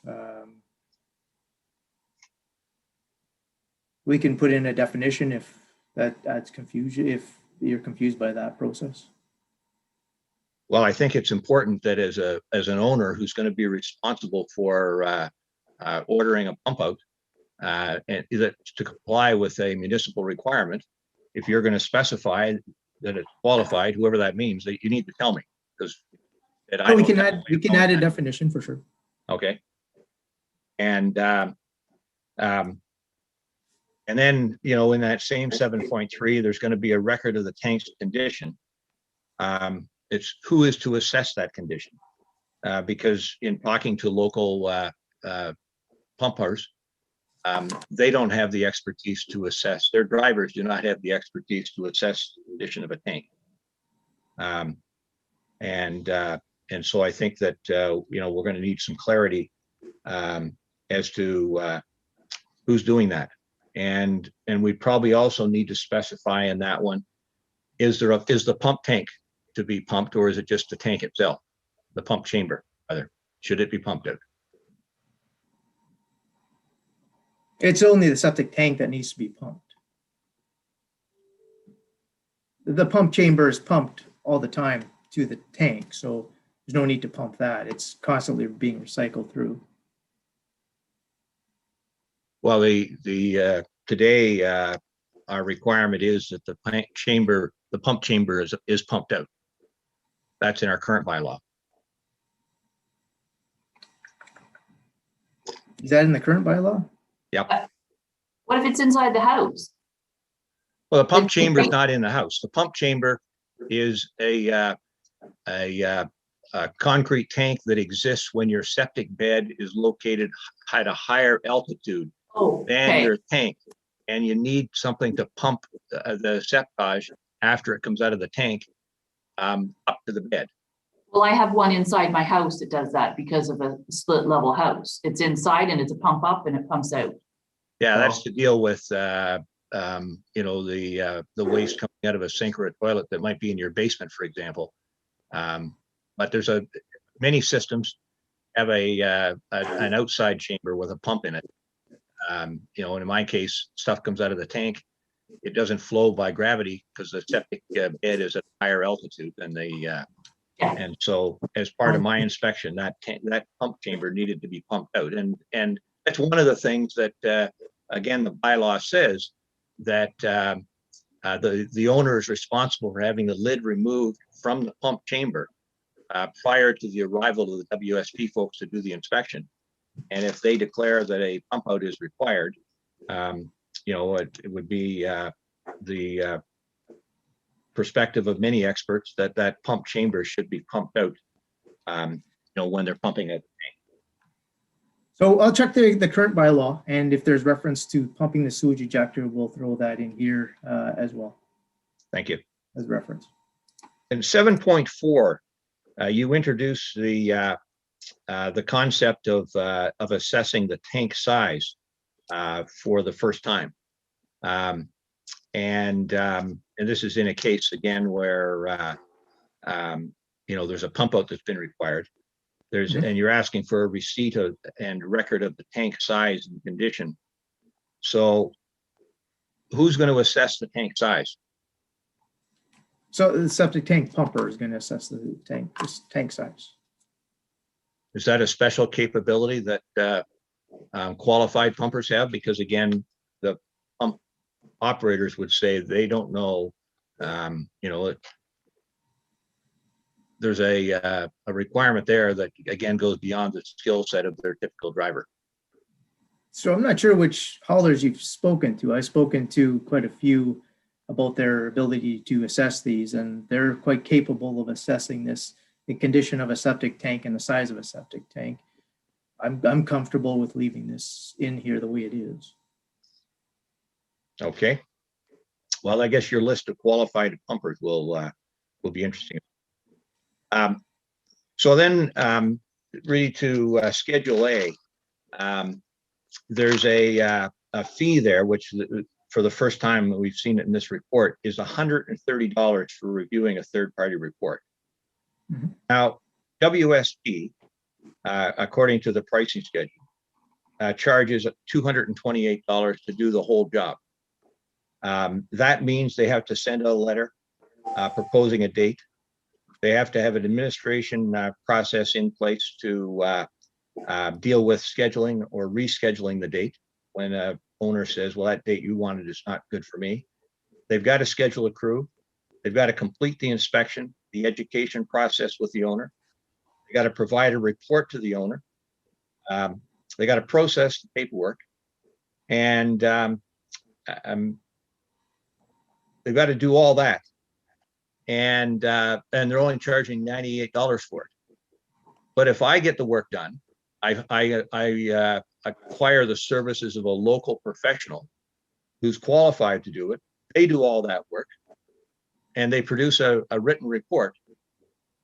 We can put in a definition if that adds confusion, if you're confused by that process. Well, I think it's important that as an owner who's going to be responsible for ordering a pump out, and that to comply with a municipal requirement, if you're going to specify that it's qualified, whoever that means, that you need to tell me, because we can add a definition for sure. Okay. And then, you know, in that same 7.3, there's going to be a record of the tank's condition. It's who is to assess that condition, because in talking to local pumpers, they don't have the expertise to assess. Their drivers do not have the expertise to assess the condition of a tank. And so I think that you know, we're going to need some clarity as to who's doing that, and we probably also need to specify in that one: is the pump tank to be pumped, or is it just the tank itself, the pump chamber? Rather, should it be pumped out? It's only the septic tank that needs to be pumped. the pump chamber is pumped all the time to the tank, so there's no need to pump that. It's constantly being recycled through. Well, today, our requirement is that the pump chamber is pumped out. That's in our current bylaw. Is that in the current bylaw? Yep. What if it's inside the house? Well, the pump chamber is not in the house. The pump chamber is a concrete tank that exists when your septic bed is located at a higher altitude than your tank, and you need something to pump the septage after it comes out of the tank up to the bed. Well, I have one inside my house that does that because of a split level house. It's inside and it's a pump up and it pumps out. Yeah, that's to deal with the waste coming out of a sink or a toilet that might be in your basement, for example. But there's many systems have an outside chamber with a pump in it. And in my case, stuff comes out of the tank. It doesn't flow by gravity because the septic bed is at a higher altitude than and so as part of my inspection, that pump chamber needed to be pumped out. And that's one of the things that, again, the bylaw says that the owner is responsible for having the lid removed from the pump chamber prior to the arrival of the WSP folks to do the inspection. And if they declare that a pump out is required, it would be the perspective of many experts that pump chamber should be pumped out, when they're pumping it. So I'll check the current bylaw, and if there's reference to pumping the sewage ejector, we'll throw that in here as well. Thank you. As reference. In 7.4, you introduce the concept of assessing the tank size for the first time, and this is in a case again where there's a pump out that's been required. And you're asking for a receipt and record of the tank size and condition. So who's going to assess the tank size? So the septic tank pumper is going to assess the tank size. Is that a special capability that qualified pumpers have? Because again, the pump operators would say they don't know, there's a requirement there that again goes beyond the skill set of their typical driver. So I'm not sure which haulers you've spoken to. I've spoken to quite a few about their ability to assess these, and they're quite capable of assessing the condition of a septic tank and the size of a septic tank. I'm comfortable with leaving this in here the way it is. Okay. Well, I guess your list of qualified pumpers will be interesting. So then, really to Schedule A, there's a fee there, which for the first time that we've seen it in this report is $130 for reviewing a third-party report. Mm-hmm. Now, WSP, according to the pricing schedule, charges $228 to do the whole job. That means they have to send a letter proposing a date. They have to have an administration process in place to deal with scheduling or rescheduling the date when a owner says, well, that date you wanted is not good for me. They've got to schedule a crew. They've got to complete the inspection, the education process with the owner. They got to provide a report to the owner. They got to process the paperwork, and they've got to do all that. And they're only charging $98 for it. But if I get the work done, I acquire the services of a local professional who's qualified to do it. They do all that work, and they produce a written report.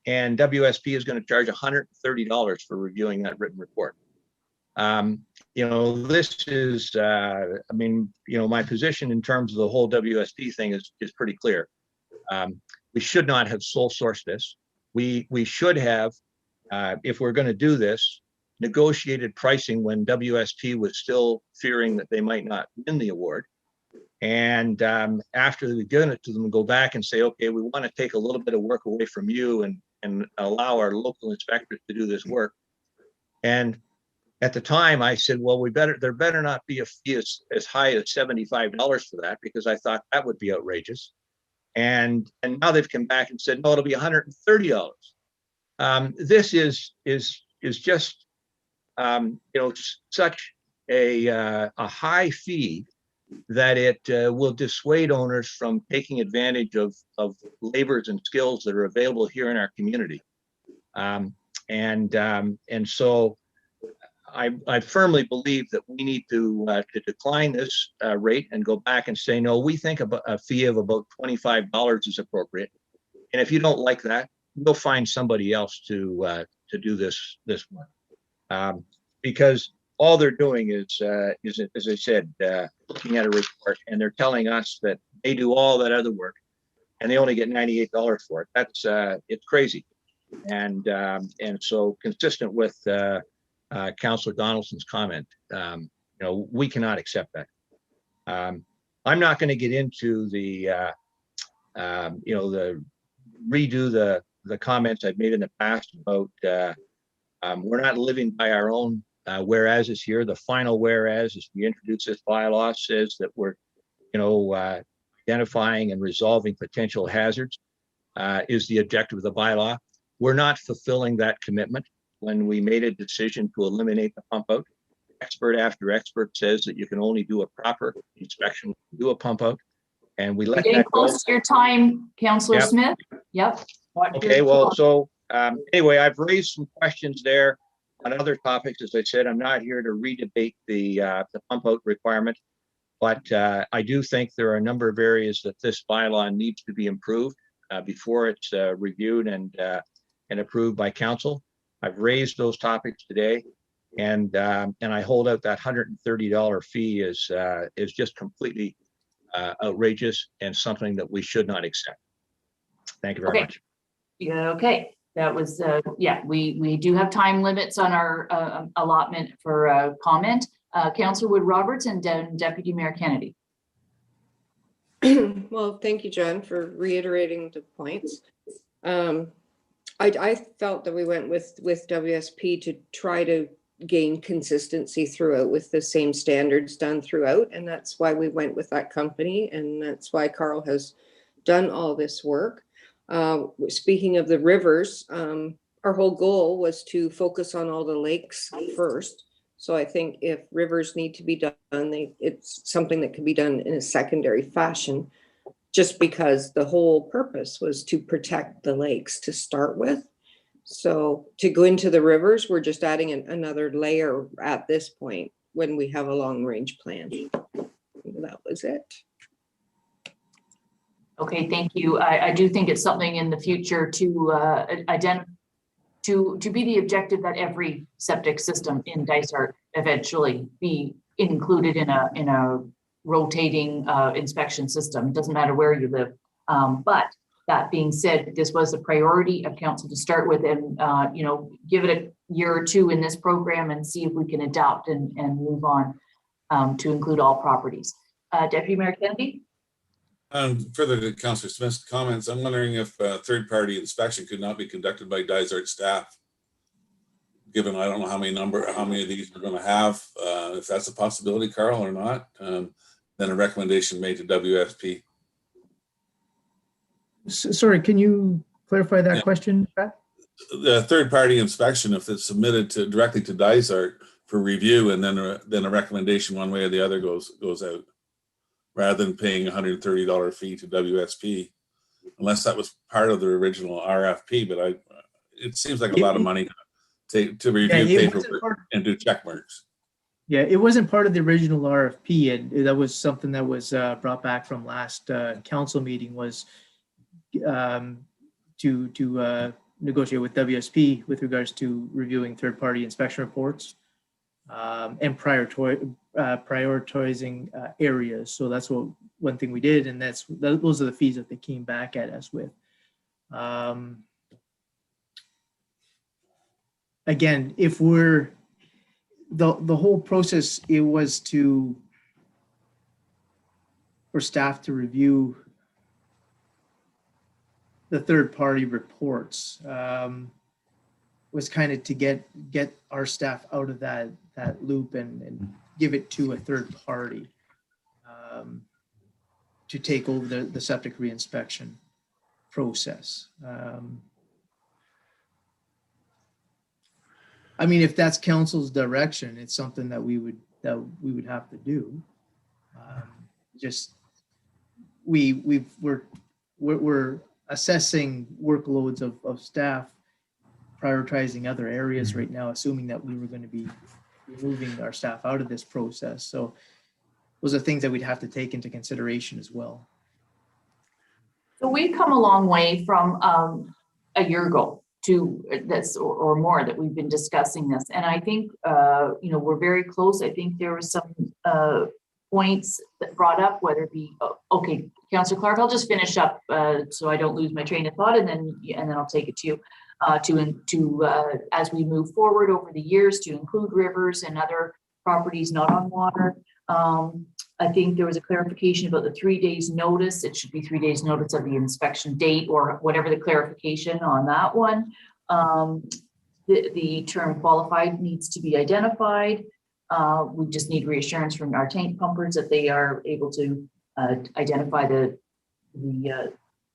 And WSP is going to charge $130 for reviewing that written report. This is, my position in terms of the whole WSP thing is pretty clear. We should not have sole sourced this. We should have, if we're going to do this, negotiated pricing when WSP was still fearing that they might not win the award. And after we've given it to them, go back and say, okay, we want to take a little bit of work away from you and allow our local inspectors to do this work. And at the time I said, well, there better not be a fee as high as $75 for that, because I thought that would be outrageous. And now they've come back and said, no, it'll be $130. This is just, such a high fee that it will dissuade owners from taking advantage of labors and skills that are available here in our community. And so I firmly believe that we need to decline this rate and go back and say, no, we think a fee of about $25 is appropriate. And if you don't like that, we'll find somebody else to do this work. Because all they're doing is, as I said, looking at a report, and they're telling us that they do all that other work and they only get $98 for it. That's it's crazy. And so, consistent with Councillor Donaldson's comment, we cannot accept that. I'm not going to get into the redo the comments I've made in the past about we're not living by our own whereases here. The final whereas, as we introduce this bylaw, says that we're identifying and resolving potential hazards is the objective of the bylaw. We're not fulfilling that commitment when we made a decision to eliminate the pump out. Expert after expert says that you can only do a proper inspection, do a pump out, and we let Getting that go. close to your time, Councillor Yep. Smith. Yep. Okay, well, so anyway, I've raised some questions there on other topics. As I said, I'm not here to redebate the pump out requirement, but I do think there are a number of areas that this bylaw needs to be improved before it's reviewed and approved by council. I've raised those topics today, and I hold out that $130 fee is just completely outrageous and something that we should not accept. Thank you very much. Yeah, okay. That was, we do have time limits on our allotment for comment. Councillor Wood Roberts and then Deputy Mayor Kennedy. Well, thank you, John, for reiterating the points. I felt that we went with WSP to try to gain consistency throughout with the same standards done throughout. And that's why we went with that company. And that's why Carl has done all this work. Speaking of the rivers, our whole goal was to focus on all the lakes first. So I think if rivers need to be done, it's something that can be done in a secondary fashion, just because the whole purpose was to protect the lakes to start with. So to go into the rivers, we're just adding another layer at this point when we have a long range plan. That was it. Okay, thank you. I do think it's something in the future to identify, to be the objective that every septic system in Dysart eventually be included in a rotating inspection system. It doesn't matter where you live. But that being said, this was a priority of council to start with, and give it a year or two in this program and see if we can adapt and move on to include all properties. Deputy Mayor Kennedy. Further to Councillor Smith's comments, I'm wondering if third-party inspection could not be conducted by Dysart staff, given I don't know how many of these we're going to have, if that's a possibility, Carl, or not. Then a recommendation made to WSP. Sorry, can you clarify that question, Pat? The third-party inspection, if it's submitted directly to Dysart for review, and then a recommendation one way or the other goes out, rather than paying $130 fee to WSP, unless that was part of the original RFP. But it seems like a lot of money to review paperwork and do check marks. Yeah, it wasn't part of the original RFP, and that was something that was brought back from last council meeting, was to negotiate with WSP with regards to reviewing third-party inspection reports and prioritizing areas. So that's one thing we did, and those are the fees that they came back at us with. Again, if we're the whole process, it was to for staff to review the third-party reports, was kind of to get our staff out of that loop and give it to a third party to take over the septic reinspection process. I mean, if that's council's direction, it's something that we would have to do. Just we're assessing workloads of staff, prioritizing other areas right now, assuming that we were going to be removing our staff out of this process. So those are things that we'd have to take into consideration as well. So we've come a long way from a year ago to this or more that we've been discussing this. And I think, you know, we're very close. I think there were some points that brought up, whether it be, okay, Councillor Clark, I'll just finish up so I don't lose my train of thought, and then I'll take it to you. As we move forward over the years, to include rivers and other properties not on water. I think there was a clarification about the 3 days notice. It should be 3 days notice of the inspection date or whatever the clarification on that one. The term qualified needs to be identified. We just need reassurance from our tank pumpers that they are able to identify the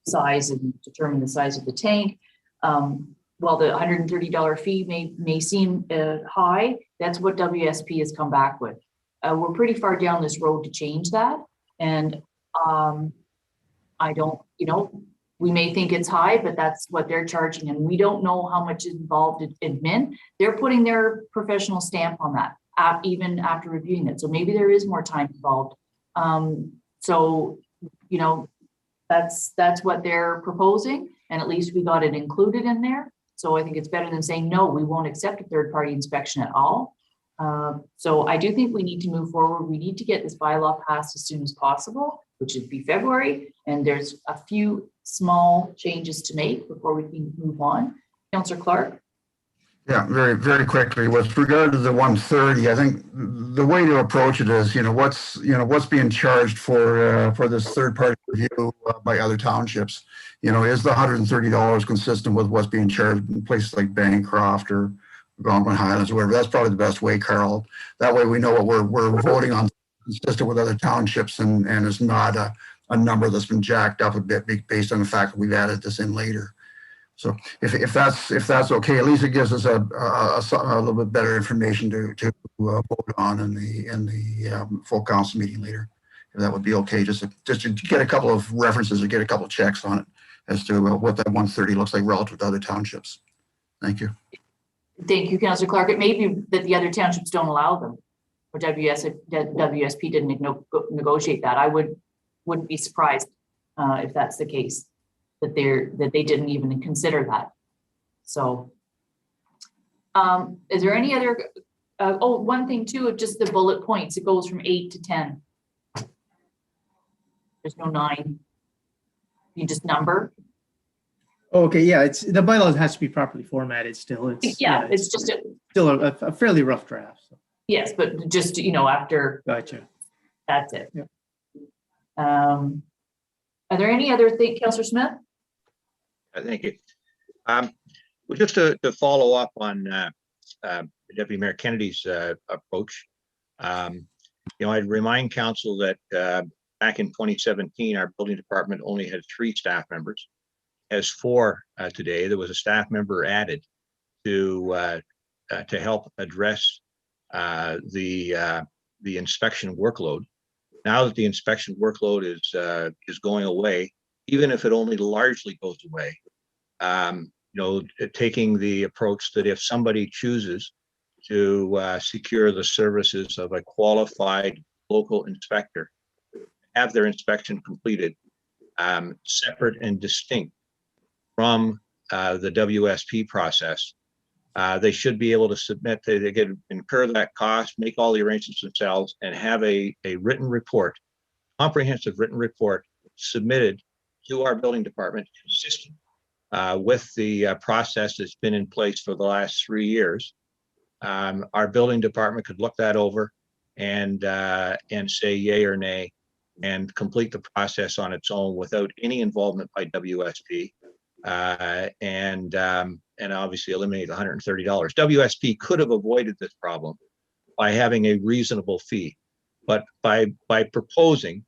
size and determine the size of the tank. While the $130 fee may seem high, that's what WSP has come back with. We're pretty far down this road to change that. And I don't, you know, we may think it's high, but that's what they're charging. And we don't know how much is involved in admin. They're putting their professional stamp on that, even after reviewing it. So maybe there is more time involved. So, you know, that's what they're proposing. And at least we got it included in there. So I think it's better than saying, no, we won't accept a third-party inspection at all. So I do think we need to move forward. We need to get this bylaw passed as soon as possible, which would be February. And there's a few small changes to make before we can move on. Councillor Clark. Yeah, very, very quickly. With regard to the 130, I think the way to approach it is, what's being charged for this third-party review by other townships. Is the $130 consistent with what's being charged in places like Bancroft or Algonquin Highlands or whatever? That's probably the best way, Carl. That way we know what we're voting on, consistent with other townships, and is not a number that's been jacked up a bit based on the fact that we've added this in later. So if that's okay, at least it gives us a little bit better information to vote on in the full council meeting later. If that would be okay, just to get a couple of references or get a couple of checks on it as to what that 130 looks like relative to other townships. Thank you. Thank you, Councillor Clark. It may be that the other townships don't allow them, or WSP didn't negotiate that. I wouldn't be surprised if that's the case, that they didn't even consider that. So, is there any other? One thing too, of just the bullet points. It goes from 8 to 10. There's no 9. You just number. Okay, yeah, the bylaws has to be properly formatted still. It's just still a fairly rough draft. So. Yes, but just, after. Gotcha. That's it. Yeah. Are there any other things, Councillor Smith? Thank you. Well, just to follow up on Deputy Mayor Kennedy's approach, I'd remind council that back in 2017, our building department only had 3 staff members. As 4 today, there was a staff member added to help address the inspection workload. Now that the inspection workload is going away, even if it only largely goes away, taking the approach that if somebody chooses to secure the services of a qualified local inspector, have their inspection completed, separate and distinct from the WSP process, they should be able to submit, they can incur that cost, make all the arrangements themselves, and have a written report, comprehensive written report submitted to our building department, consistent with the process that's been in place for the last 3 years. Our building department could look that over and say yay or nay, and complete the process on its own without any involvement by WSP, and obviously eliminate the $130. WSP could have avoided this problem by having a reasonable fee, but by proposing,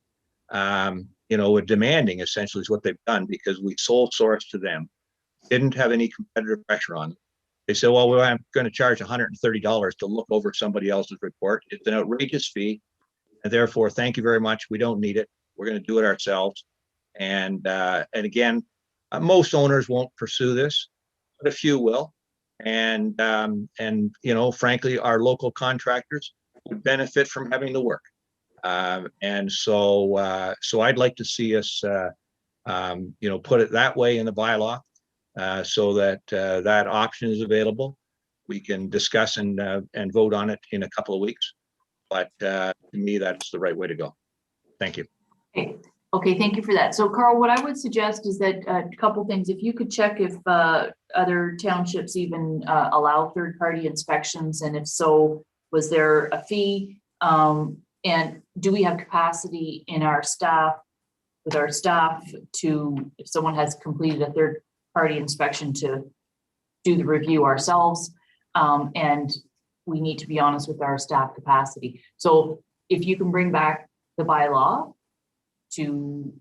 demanding essentially is what they've done, because we sole source to them, didn't have any competitive pressure on them. They said, well, I'm going to charge $130 to look over somebody else's report. It's an outrageous fee, and therefore, thank you very much. We don't need it. We're going to do it ourselves. And again, most owners won't pursue this, but a few will. And frankly, our local contractors would benefit from having the work. So I'd like to see us, put it that way in the bylaw, so that that option is available. We can discuss and vote on it in a couple of weeks. But to me, that's the right way to go. Thank you. Okay, thank you for that. So Carl, what I would suggest is that a couple things, if you could check if other townships even allow third-party inspections, and if so, was there a fee? And do we have capacity in our staff, with our staff, to, if someone has completed a third-party inspection, to do the review ourselves? And we need to be honest with our staff capacity. So if you can bring back the bylaw to,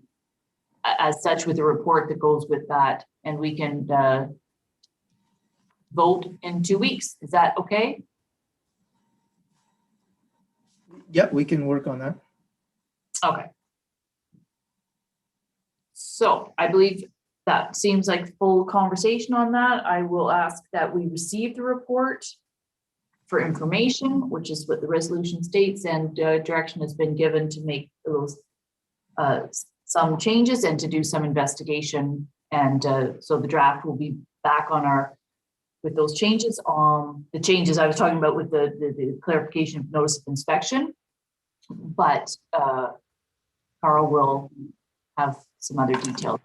as such, with a report that goes with that, and we can vote in 2 weeks. Is that okay? Yep, we can work on that. Okay. So I believe that seems like full conversation on that. I will ask that we receive the report for information, which is what the resolution states, and direction has been given to make those some changes and to do some investigation. And so the draft will be back on our, with those changes, the changes I was talking about with the clarification of notice of inspection. But Carl will have some other details.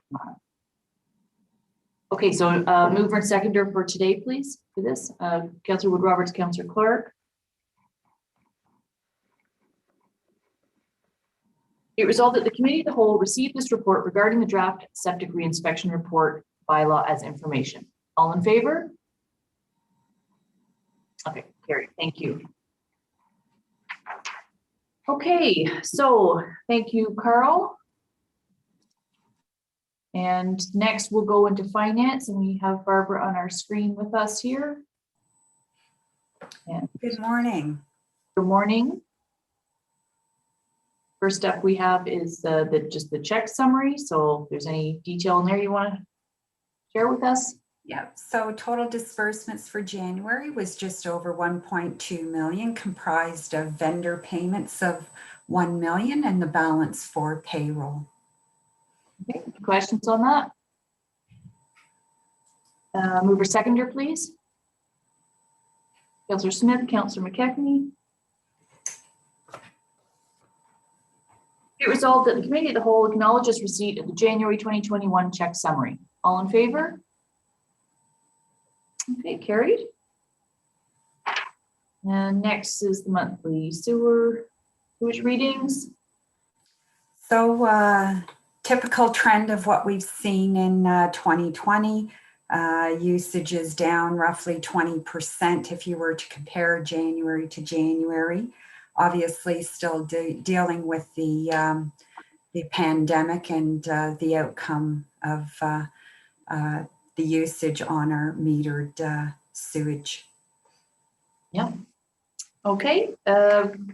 Okay, so mover and seconder for today, please, for this. Councillor Wood Roberts, Councillor Clark. It resolved that the committee of the whole received this report regarding the draft septic reinspection report bylaw as information. All in favor? Okay, carried. Thank you. Okay, so thank you, Carl. And next we'll go into finance, and we have Barbara on our screen with us here. And good morning. Good morning. First up we have is just the check summary. So if there's any detail in there you want to share with us. Yeah, so total disbursements for January was just over 1.2 million, comprised of vendor payments of 1 million and the balance for payroll. Okay, questions on that? Mover seconder, please. Councillor Smith, Councillor McKechnie. It resolved that the committee of the whole acknowledges receipt of the January 2021 check summary. All in favor? Okay, carried. And next is the monthly sewage readings. So typical trend of what we've seen in 2020, usage is down roughly 20% if you were to compare January to January. Obviously still dealing with the pandemic and the outcome of the usage on our metered sewage. Yeah. Okay.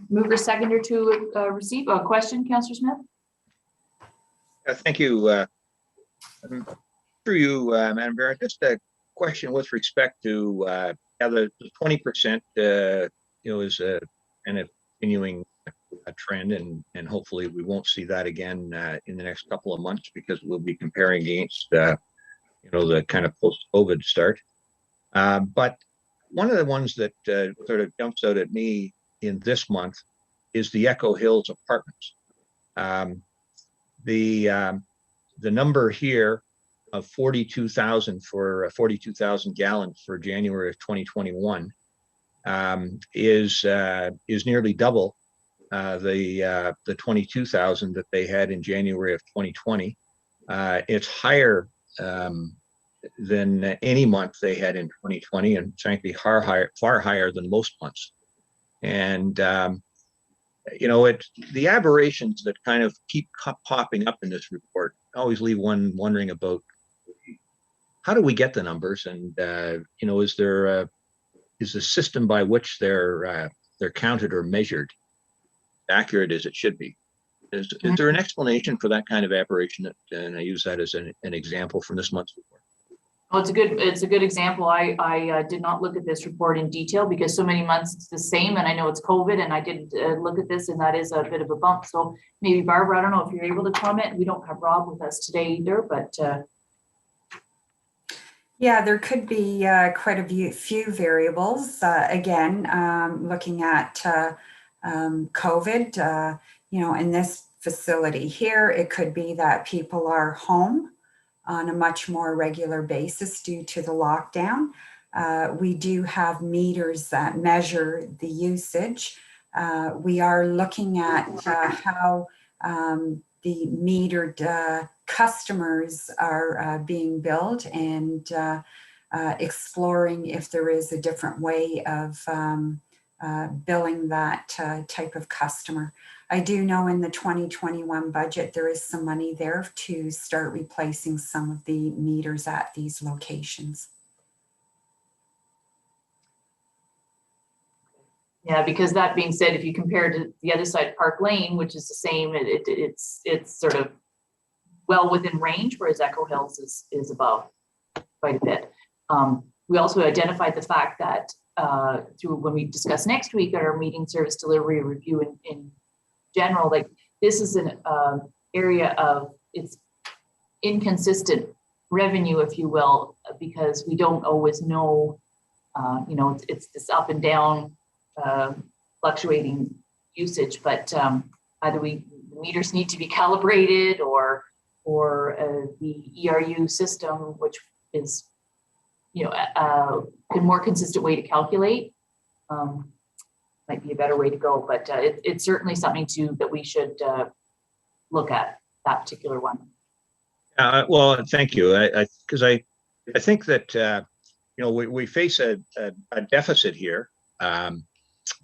Mover seconder to receive a question, Councillor Smith. Thank you. Through you, Madam Mayor, just a question with respect to the 20%, is a continuing trend, and hopefully we won't see that again in the next couple of months, because we'll be comparing against the kind of post-COVID start. But one of the ones that sort of jumps out at me in this month is the Echo Hills apartments. The number here of 42,000 for 42,000 gallons for January of 2021 is nearly double the 22,000 that they had in January of 2020. It's higher than any month they had in 2020, and frankly, far higher than most months. And the aberrations that kind of keep popping up in this report always leave one wondering about how do we get the numbers, and is the system by which they're counted or measured accurate as it should be? Is there an explanation for that kind of aberration? And I use that as an example from this month's report. Well, it's a good example. I did not look at this report in detail because so many months it's the same, and I know it's COVID, and I did look at this, and that is a bit of a bump. So maybe Barbara, I don't know if you're able to comment. We don't have Rob with us today either, but yeah, there could be quite a few variables. Again, looking at COVID, in this facility here, it could be that people are home on a much more regular basis due to the lockdown. We do have meters that measure the usage. We are looking at how the metered customers are being billed, and exploring if there is a different way of billing that type of customer. I do know in the 2021 budget, there is some money there to start replacing some of the meters at these locations. yeah, because that being said, if you compare to the other side, Park Lane, which is the same, it's sort of well within range, whereas Echo Hills is above quite a bit. We also identified the fact that through when we discuss next week at our meeting service delivery review in general, like this is an area of it's inconsistent revenue, if you will, because we don't always know, it's this up and down fluctuating usage, but either the meters need to be calibrated or the ERU system, which is a more consistent way to calculate, might be a better way to go, but it's certainly something that we should look at, that particular one. Well, thank you. Because I think that we face a deficit here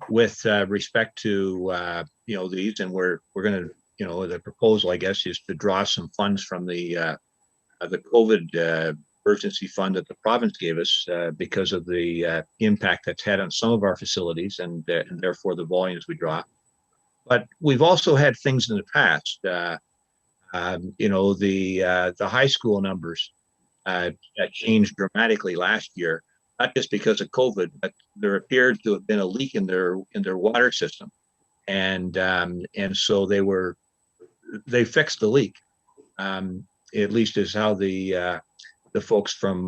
with respect to these, and we're going to the proposal, I guess, is to draw some funds from the COVID emergency fund that the province gave us because of the impact that's had on some of our facilities and therefore the volumes we draw. But we've also had things in the past. The high school numbers changed dramatically last year, not just because of COVID, but there appeared to have been a leak in their water system, and so they fixed the leak. At least is how the folks from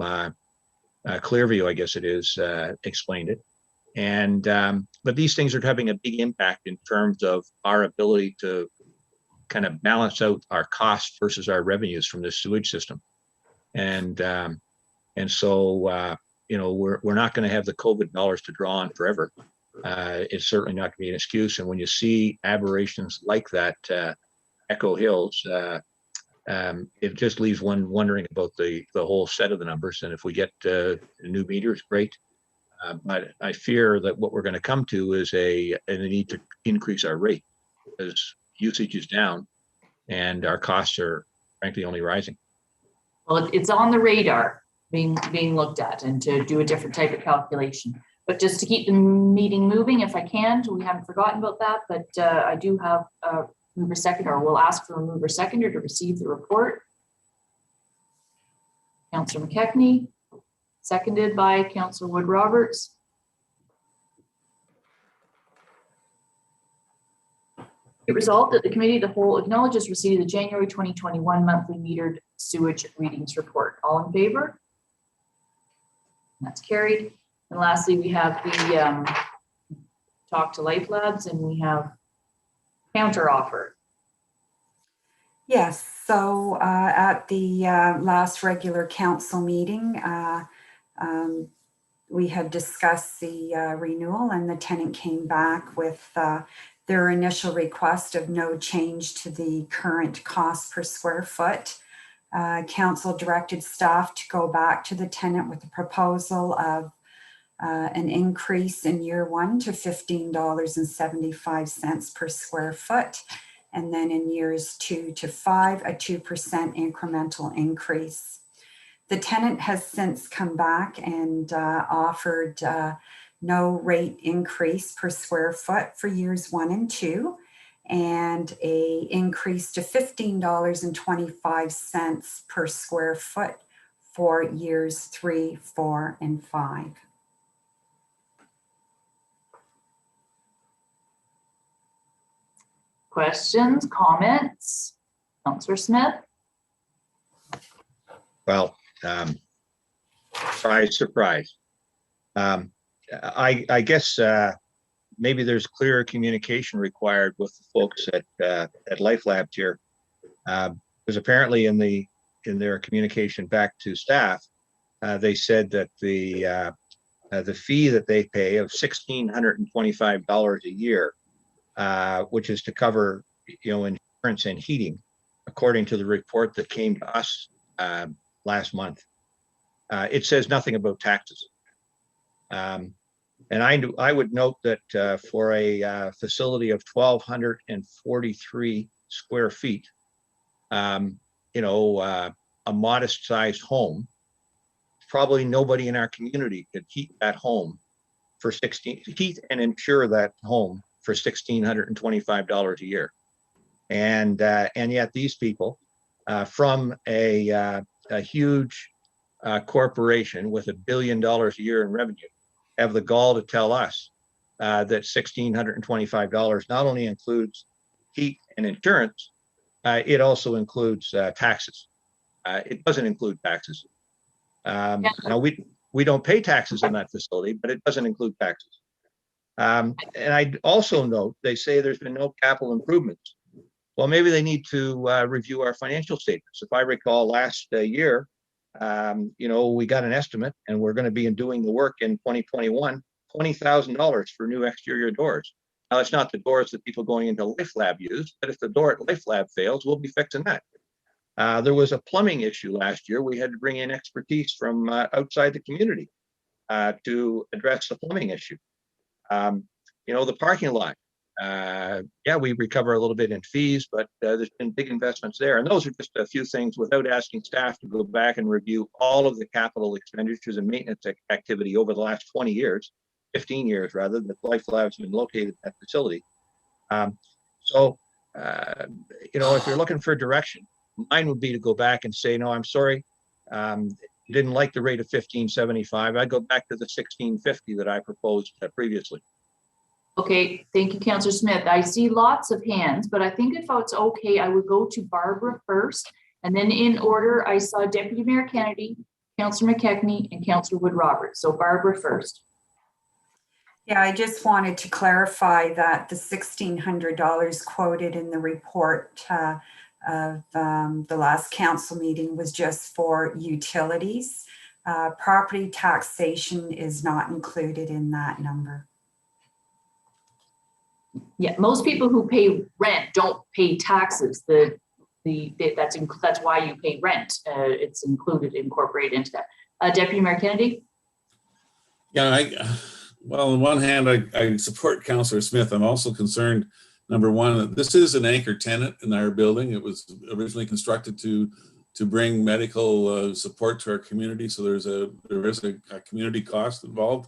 Clearview, I guess it is, explained it. And but these things are having a big impact in terms of our ability to kind of balance out our costs versus our revenues from this sewage system. And so we're not going to have the COVID dollars to draw on forever. It's certainly not going to be an excuse. And when you see aberrations like that, Echo Hills, it just leaves one wondering about the whole set of the numbers. And if we get new meters, great. But I fear that what we're going to come to is a need to increase our rate because usage is down and our costs are frankly only rising. Well, it's on the radar being looked at, and to do a different type of calculation. But just to keep the meeting moving, if I can, we haven't forgotten about that, but I do have a mover seconder, or we'll ask for a mover seconder to receive the report. Councillor McKechnie, seconded by Councillor Wood Roberts. It resolved that the Committee of the Whole acknowledges receipt of the January 2021 monthly metered sewage readings report. All in favor? That's carried. And lastly, we have the talk to Life Labs, and we have counter offer. Yes, so at the last regular council meeting, we had discussed the renewal, and the tenant came back with their initial request of no change to the current cost per square foot. Council directed staff to go back to the tenant with a proposal of an increase in year 1 to $15.75 per square foot. And then in years 2 to 5, a 2% incremental increase. The tenant has since come back and offered no rate increase per square foot for years 1 and 2, and a increase to $15.25 per square foot for years 3, 4, and 5. Questions, comments? Councillor Smith? Well, surprise, surprise. I guess maybe there's clearer communication required with the folks at Life Labs here. Because apparently in their communication back to staff, they said that the fee that they pay of $1,625 a year, which is to cover, insurance and heating, according to the report that came to us last month. It says nothing about taxes. And I would note that for a facility of 1,243 square feet, a modest sized home, probably nobody in our community could heat that home for heat and insure that home for $1,625 a year. And yet these people from a huge corporation with $1 billion a year in revenue have the gall to tell us that $1,625 not only includes heat and insurance, it also includes taxes. It doesn't include taxes. Now we don't pay taxes in that facility, but it doesn't include taxes. And I also note they say there's been no capital improvements. Well, maybe they need to review our financial statements. If I recall last year, we got an estimate and we're going to be doing the work in 2021, $20,000 for new exterior doors. Now, it's not the doors that people going into Life Lab use, but if the door at Life Lab fails, we'll be fixing that. There was a plumbing issue last year. We had to bring in expertise from outside the community to address the plumbing issue. The parking lot. We recover a little bit in fees, but there's been big investments there. And those are just a few things without asking staff to go back and review all of the capital expenditures and maintenance activity over the last 20 years, 15 years rather, that Life Labs have been located at that facility. If you're looking for direction, mine would be to go back and say, no, I'm sorry. Didn't like the rate of $1,575. I'd go back to the $1,650 that I proposed previously. Okay, thank you, Councillor Smith. I see lots of hands, but I think if it's okay, I would go to Barbara first. And then in order, I saw Deputy Mayor Kennedy, Councillor McKechnie, and Councillor Wood-Roberts. So Barbara first. Yeah, I just wanted to clarify that the $1,600 quoted in the report of the last council meeting was just for utilities. Property taxation is not included in that number. Yeah, most people who pay rent don't pay taxes. That's why you pay rent. It's incorporated into that. Deputy Mayor Kennedy. Yeah, on one hand, I support Councillor Smith. I'm also concerned, number one, that this is an anchor tenant in our building. It was originally constructed to bring medical support to our community. So there is a community cost involved.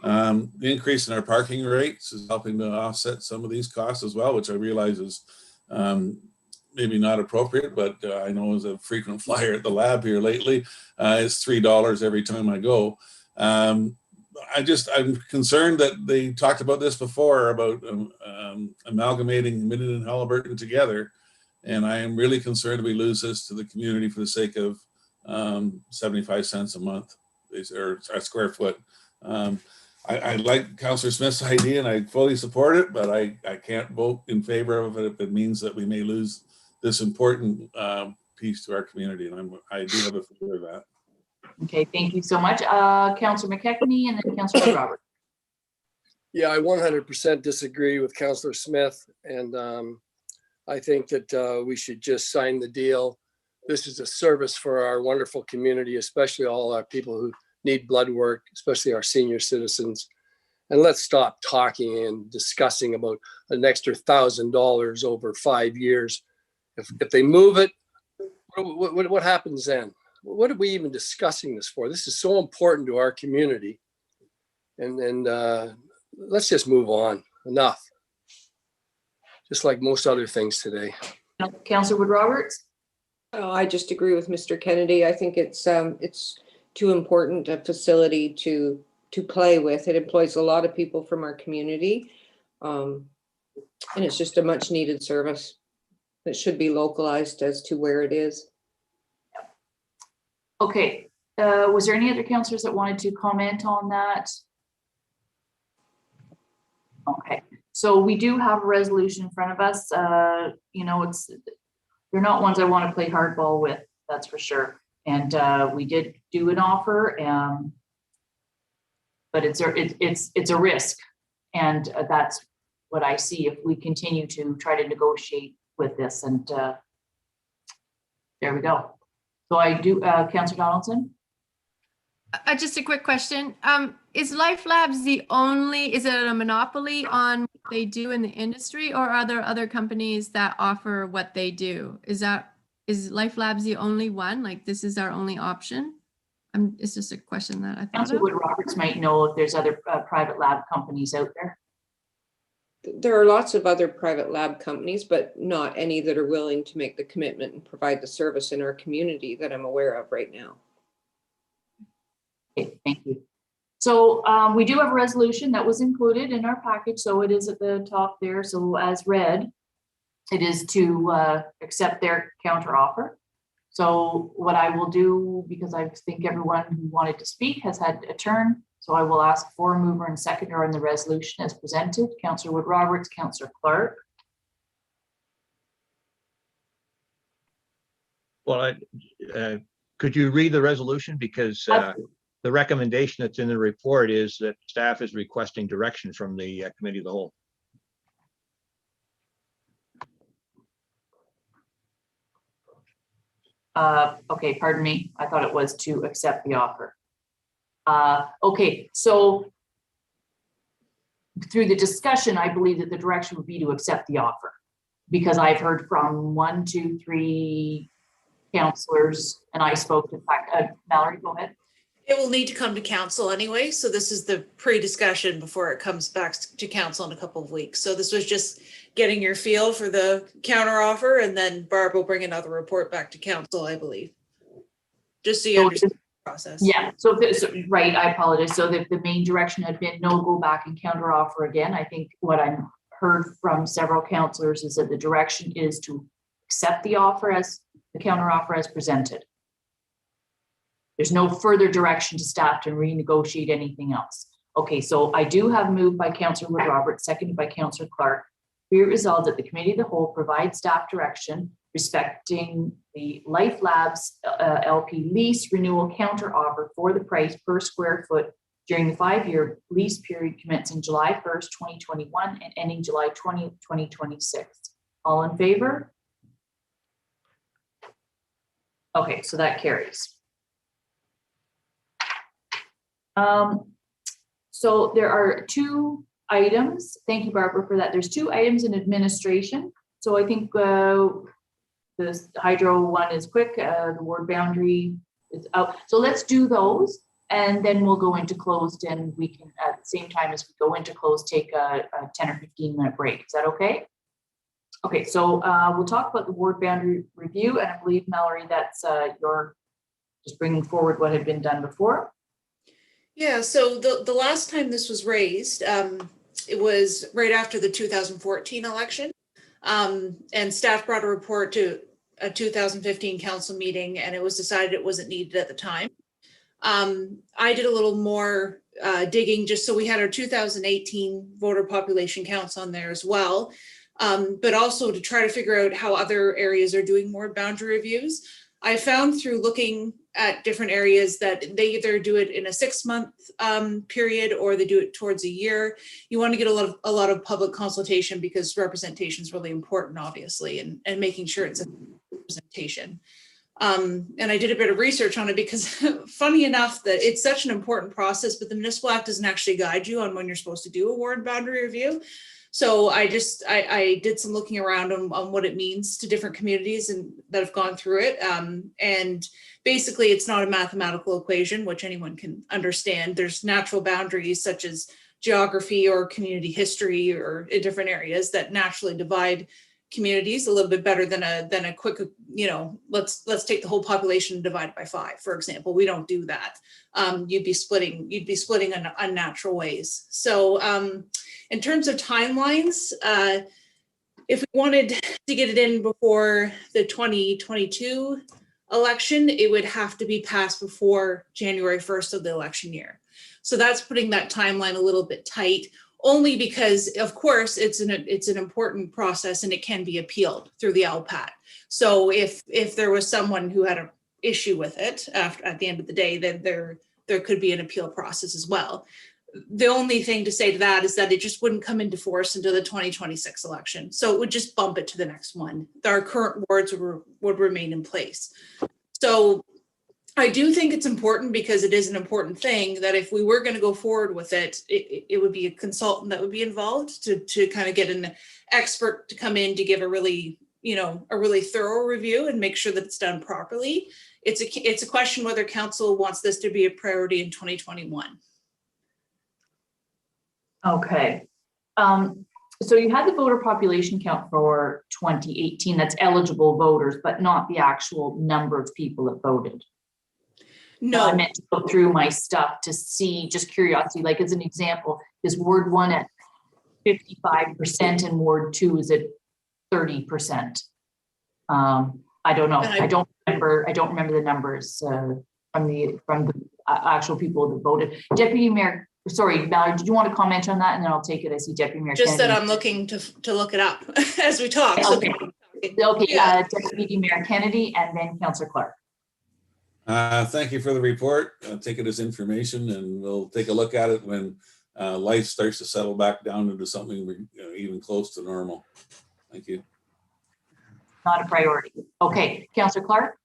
The increase in our parking rates is helping to offset some of these costs as well, which I realize is maybe not appropriate, but I know as a frequent flyer at the lab here lately, it's $3 every time I go. I'm concerned that they talked about this before about amalgamating Minden and Halliburton together. And I am really concerned we lose this to the community for the sake of 75 cents a month or a square foot. I like Councillor Smith's idea and I fully support it, but I can't vote in favor of it if it means that we may lose this important piece to our community. And I do have a fear of that. Okay, thank you so much. Councillor McKechnie and then Councillor Roberts. Yeah, I 100% disagree with Councillor Smith, and I think that we should just sign the deal. This is a service for our wonderful community, especially all our people who need blood work, especially our senior citizens. And let's stop talking and discussing about an extra $1,000 over 5 years. If they move it, what happens then? What are we even discussing this for? This is so important to our community. And let's just move on. Enough. Just like most other things today. Councillor Wood Roberts? Oh, I just agree with Mr. Kennedy. I think it's too important a facility to play with. It employs a lot of people from our community. And it's just a much needed service. It should be localized as to where it is. Okay, was there any other councillors that wanted to comment on that? Okay, so we do have a resolution in front of us. You know, they're not ones I want to play hardball with, that's for sure. And we did do an offer, but it's a risk, and that's what I see if we continue to try to negotiate with this. And there we go. So I do, Councillor Donaldson. Just a quick question. Is Life Labs is it a monopoly on what they do in the industry, or are there other companies that offer what they do? Is Life Labs the only one? Like, this is our only option? It's just a question that I thought Councillor of. Wood Roberts might know if there's other private lab companies out there. There are lots of other private lab companies, but not any that are willing to make the commitment and provide the service in our community that I'm aware of right now. Okay, thank you. So we do have a resolution that was included in our package, so it is at the top there. So as read, it is to accept their counter offer. So what I will do, because I think everyone who wanted to speak has had a turn, so I will ask for a mover and seconder on the resolution as presented. Councillor Wood Roberts, Councillor Clark. Well, could you read the resolution? Because the recommendation that's in the report is that staff is requesting direction from the committee of the whole. Okay, pardon me. I thought it was to accept the offer. Okay, so through the discussion, I believe that the direction would be to accept the offer, because I've heard from 1, 2, 3 councillors, and I spoke to Mallory, go ahead. It will need to come to council anyway, so this is the pre-discussion before it comes back to council in a couple of weeks. So this was just getting your feel for the counter offer, and then Barb will bring another report back to council, I believe. Just so you understand the process. Yeah, so right, I apologize. So the main direction had been no, go back and counter offer again. I think what I heard from several councillors is that the direction is to accept the offer as the counter offer as presented. There's no further direction to staff to renegotiate anything else. Okay, so I do have moved by Councillor Wood Roberts, seconded by Councillor Clark. Be it resolved that the committee of the whole provide staff direction respecting the Life Labs LP lease renewal counter offer for the price per square foot during the 5-year lease period commencing July 1st, 2021 and ending July 20th, 2026. All in favor? Okay, so that carries. So there are 2 items. Thank you, Barbara, for that. There's 2 items in administration. So I think this hydro one is quick. The ward boundary is out. So let's do those, and then we'll go into closed, and we can, at the same time as we go into closed, take a 10 or 15-minute break. Is that okay? Okay, so we'll talk about the ward boundary review, and I believe, Mallory, that's your just bringing forward what had been done before. Yeah, so the last time this was raised, it was right after the 2014 election. And staff brought a report to a 2015 council meeting, and it was decided it wasn't needed at the time. I did a little more digging, just so we had our 2018 voter population counts on there as well, but also to try to figure out how other areas are doing more boundary reviews. I found through looking at different areas that they either do it in a 6-month period or they do it towards a year. You want to get a lot of public consultation because representation is really important, obviously, and making sure it's a representation. And I did a bit of research on it because funny enough that it's such an important process, but the Municipal Act doesn't actually guide you on when you're supposed to do a ward boundary review. So I did some looking around on what it means to different communities and that have gone through it. And basically it's not a mathematical equation, which anyone can understand. There's natural boundaries such as geography or community history or in different areas that naturally divide communities a little bit better than a quick, let's take the whole population and divide it by 5, for example. We don't do that. You'd be splitting in unnatural ways. So in terms of timelines, if we wanted to get it in before the 2022 election, it would have to be passed before January 1st of the election year. So that's putting that timeline a little bit tight, only because, of course, it's an important process and it can be appealed through the LPAT. So if there was someone who had an issue with it at the end of the day, then there could be an appeal process as well. The only thing to say to that is that it just wouldn't come into force until the 2026 election. So it would just bump it to the next one. Our current wards would remain in place. So I do think it's important because it is an important thing that if we were going to go forward with it, it would be a consultant that would be involved to kind of get an expert to come in to give a really thorough review and make sure that it's done properly. It's a question whether council wants this to be a priority in 2021. Okay. So you had the voter population count for 2018, that's eligible voters, but not the actual number of people that voted. No, I meant to go through my stuff to see, just curiosity, like as an example, is Ward 1 at 55% and Ward 2 is at 30%? I don't know. I don't remember the numbers from the actual people that voted. Deputy Mayor, sorry, Valerie, did you want to comment on that? And then I'll take it. I see Deputy Mayor just Kennedy. that I'm looking to look it up as we talk. Okay, Yeah. Deputy Mayor Kennedy and then Councillor Clark. Thank you for the report. I'll take it as information and we'll take a look at it when life starts to settle back down into something even close to normal. Thank you. Not a priority. Okay, Councillor Clark.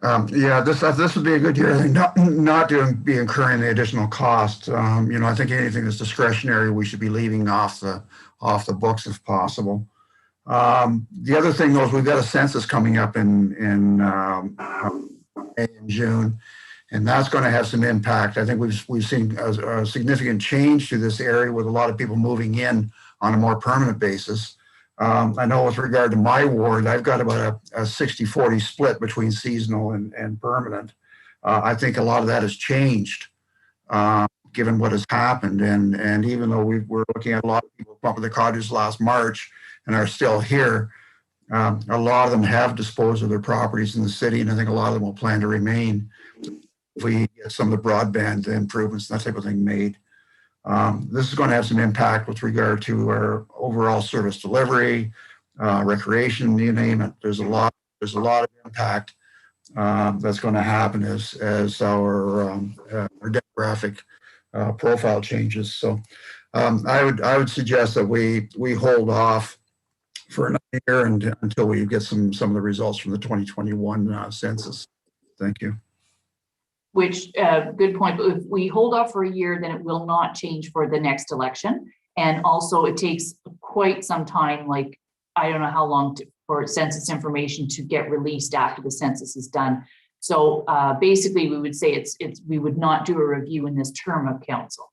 Yeah, this would be a good year. I think not to be incurring the additional cost. I think anything that's discretionary, we should be leaving off the books if possible. The other thing though is we've got a census coming up in June, and that's going to have some impact. I think we've seen a significant change to this area with a lot of people moving in on a more permanent basis. I know with regard to my ward, I've got about a 60-40 split between seasonal and permanent. I think a lot of that has changed given what has happened. And even though we're looking at a lot of people come up with the cottages last March and are still here, a lot of them have disposed of their properties in the city, and I think a lot of them will plan to remain if we get some of the broadband improvements and that type of thing made. This is going to have some impact with regard to our overall service delivery, recreation, you name it. There's a lot of impact that's going to happen as our demographic profile changes. So I would suggest that we hold off for another year until we get some of the results from the 2021 census. Thank you. Which, good point, but if we hold off for a year, then it will not change for the next election. And also it takes quite some time, like, I don't know how long for census information to get released after the census is done. So basically we would say we would not do a review in this term of council.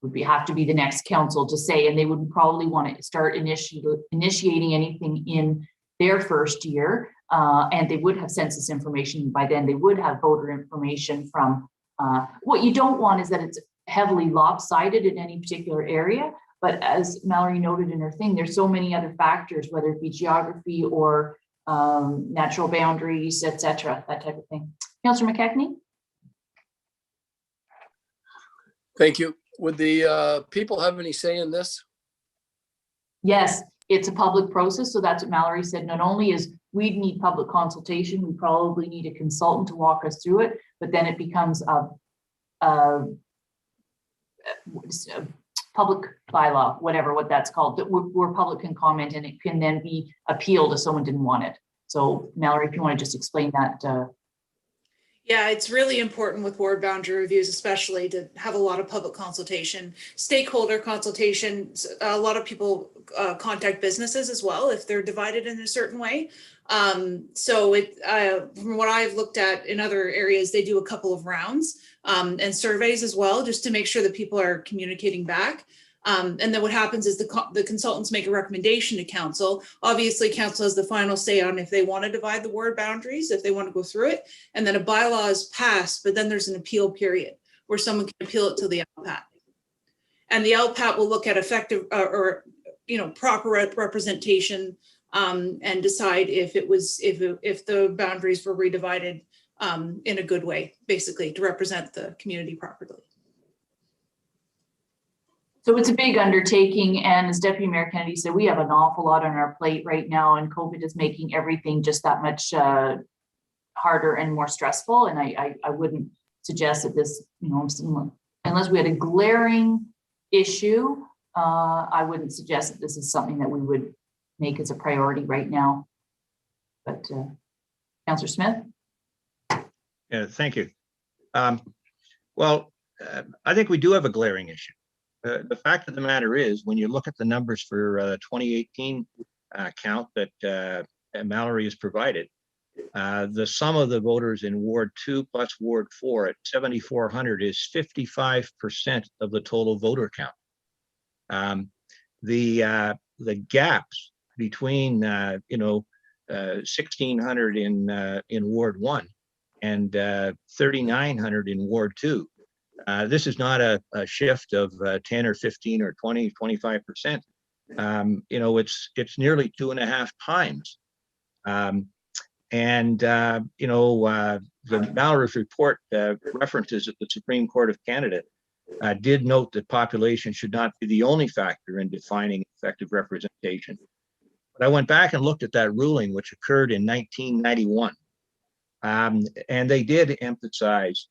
Would have to be the next council to say, and they wouldn't probably want to start initiating anything in their first year. And they would have census information by then. They would have voter information from, what you don't want is that it's heavily lopsided in any particular area. But as Mallory noted in her thing, there's so many other factors, whether it be geography or natural boundaries, etc., that type of thing. Councillor McKechnie? Thank you. Would the people have any say in this? Yes. it's a public process. So that's what Mallory said. Not only is we'd need public consultation, we probably need a consultant to walk us through it, but then it becomes a public bylaw, what that's called, that where public can comment and it can then be appealed if someone didn't want it. So Mallory, if you want to just explain that. Yeah, it's really important with ward boundary reviews, especially to have a lot of public consultation, stakeholder consultation. A lot of people contact businesses as well if they're divided in a certain way. So from what I've looked at in other areas, they do a couple of rounds and surveys as well, just to make sure that people are communicating back. And then what happens is the consultants make a recommendation to council. Obviously, council has the final say on if they want to divide the ward boundaries, if they want to go through it. And then a bylaw is passed, but then there's an appeal period where someone can appeal it to the LPAT. And the LPAT will look at effective or proper representation and decide if the boundaries were redivided in a good way, basically to represent the community properly. So it's a big undertaking, and as Deputy Mayor Kennedy said, we have an awful lot on our plate right now, and COVID is making everything just that much harder and more stressful. And I wouldn't suggest that this, unless we had a glaring issue, I wouldn't suggest that this is something that we would make as a priority right now. But Councillor Smith? Yeah, thank you. Well, I think we do have a glaring issue. The fact of the matter is, when you look at the numbers for 2018 count that Mallory has provided, the sum of the voters in Ward 2 plus Ward 4 at 7,400 is 55% of the total voter count. The gaps between 1,600 in Ward 1 and 3,900 in Ward 2. This is not a shift of 10 or 15 or 20, 25%. It's nearly 2.5 times. The Mallory's report references that the Supreme Court of Canada did note that population should not be the only factor in defining effective representation. But I went back and looked at that ruling, which occurred in 1991. And they did emphasize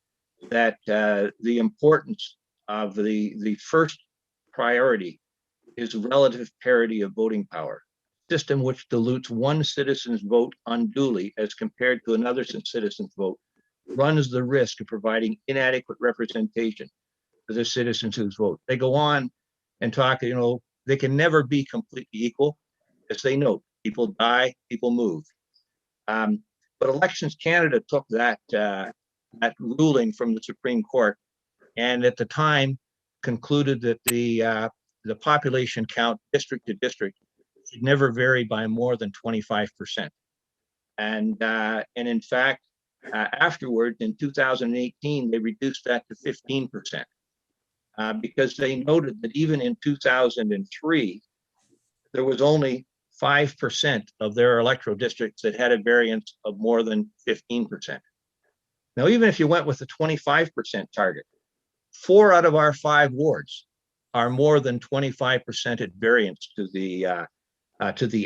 that the importance of the first priority is relative parity of voting power. A system which dilutes one citizen's vote unduly as compared to another citizen's vote runs the risk of providing inadequate representation to the citizens whose vote. They go on and talk, they can never be completely equal. As they note, people die, people move. But Elections Canada took that ruling from the Supreme Court, and at the time concluded that the population count district to district should never vary by more than 25%. And in fact, afterwards in 2018, they reduced that to 15% because they noted that even in 2003, there was only 5% of their electoral districts that had a variance of more than 15%. Now, even if you went with the 25% target, 4 out of our 5 wards are more than 25% at variance to the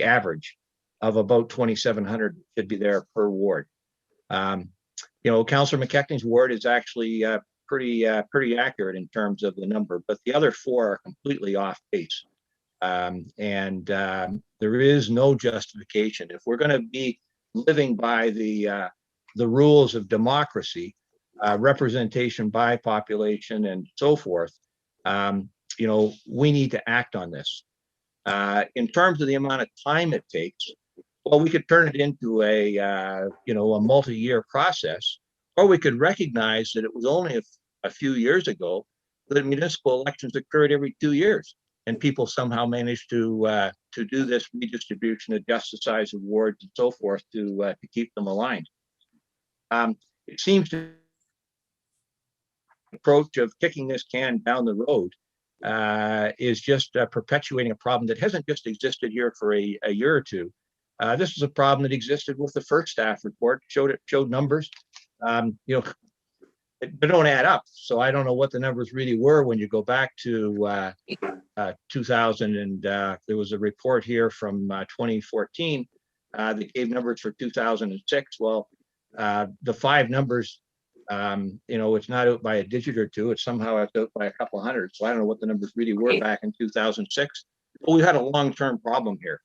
average of about 2,700 should be there per ward. Councillor McKechnie's ward is actually pretty accurate in terms of the number, but the other 4 are completely off base. There is no justification. If we're going to be living by the rules of democracy, representation by population and so forth, we need to act on this. In terms of the amount of time it takes, well, we could turn it into a multi-year process, or we could recognize that it was only a few years ago that municipal elections occurred every 2 years, and people somehow managed to do this redistribution, adjust the size of wards and so forth to keep them aligned. It seems to the approach of kicking this can down the road is just perpetuating a problem that hasn't just existed here for a year or two. This was a problem that existed with the first staff report, showed numbers. they don't add up. So I don't know what the numbers really were when you go back to 2000, and there was a report here from 2014 that gave numbers for 2006. Well, the 5 numbers, it's not out by a digit or two. It's somehow out by a couple hundred. So I don't know what the numbers really were back in 2006. But we had a long-term problem here.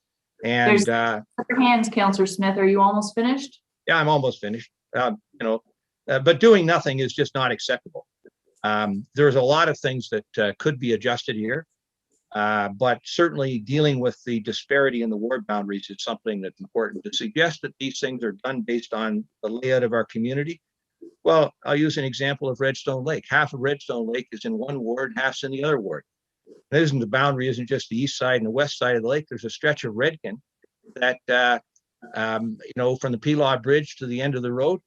And There's other hands, Councillor Smith. Are you almost finished? yeah, I'm almost finished. But doing nothing is just not acceptable. There's a lot of things that could be adjusted here, but certainly dealing with the disparity in the ward boundaries is something that's important. To suggest that these things are done based on the layout of our community, well, I'll use an example of Redstone Lake. Half of Redstone Lake is in one ward, half's in the other ward. The boundary isn't just the east side and the west side of the lake. There's a stretch of Redkin that, from the Pelaw Bridge to the end of the road,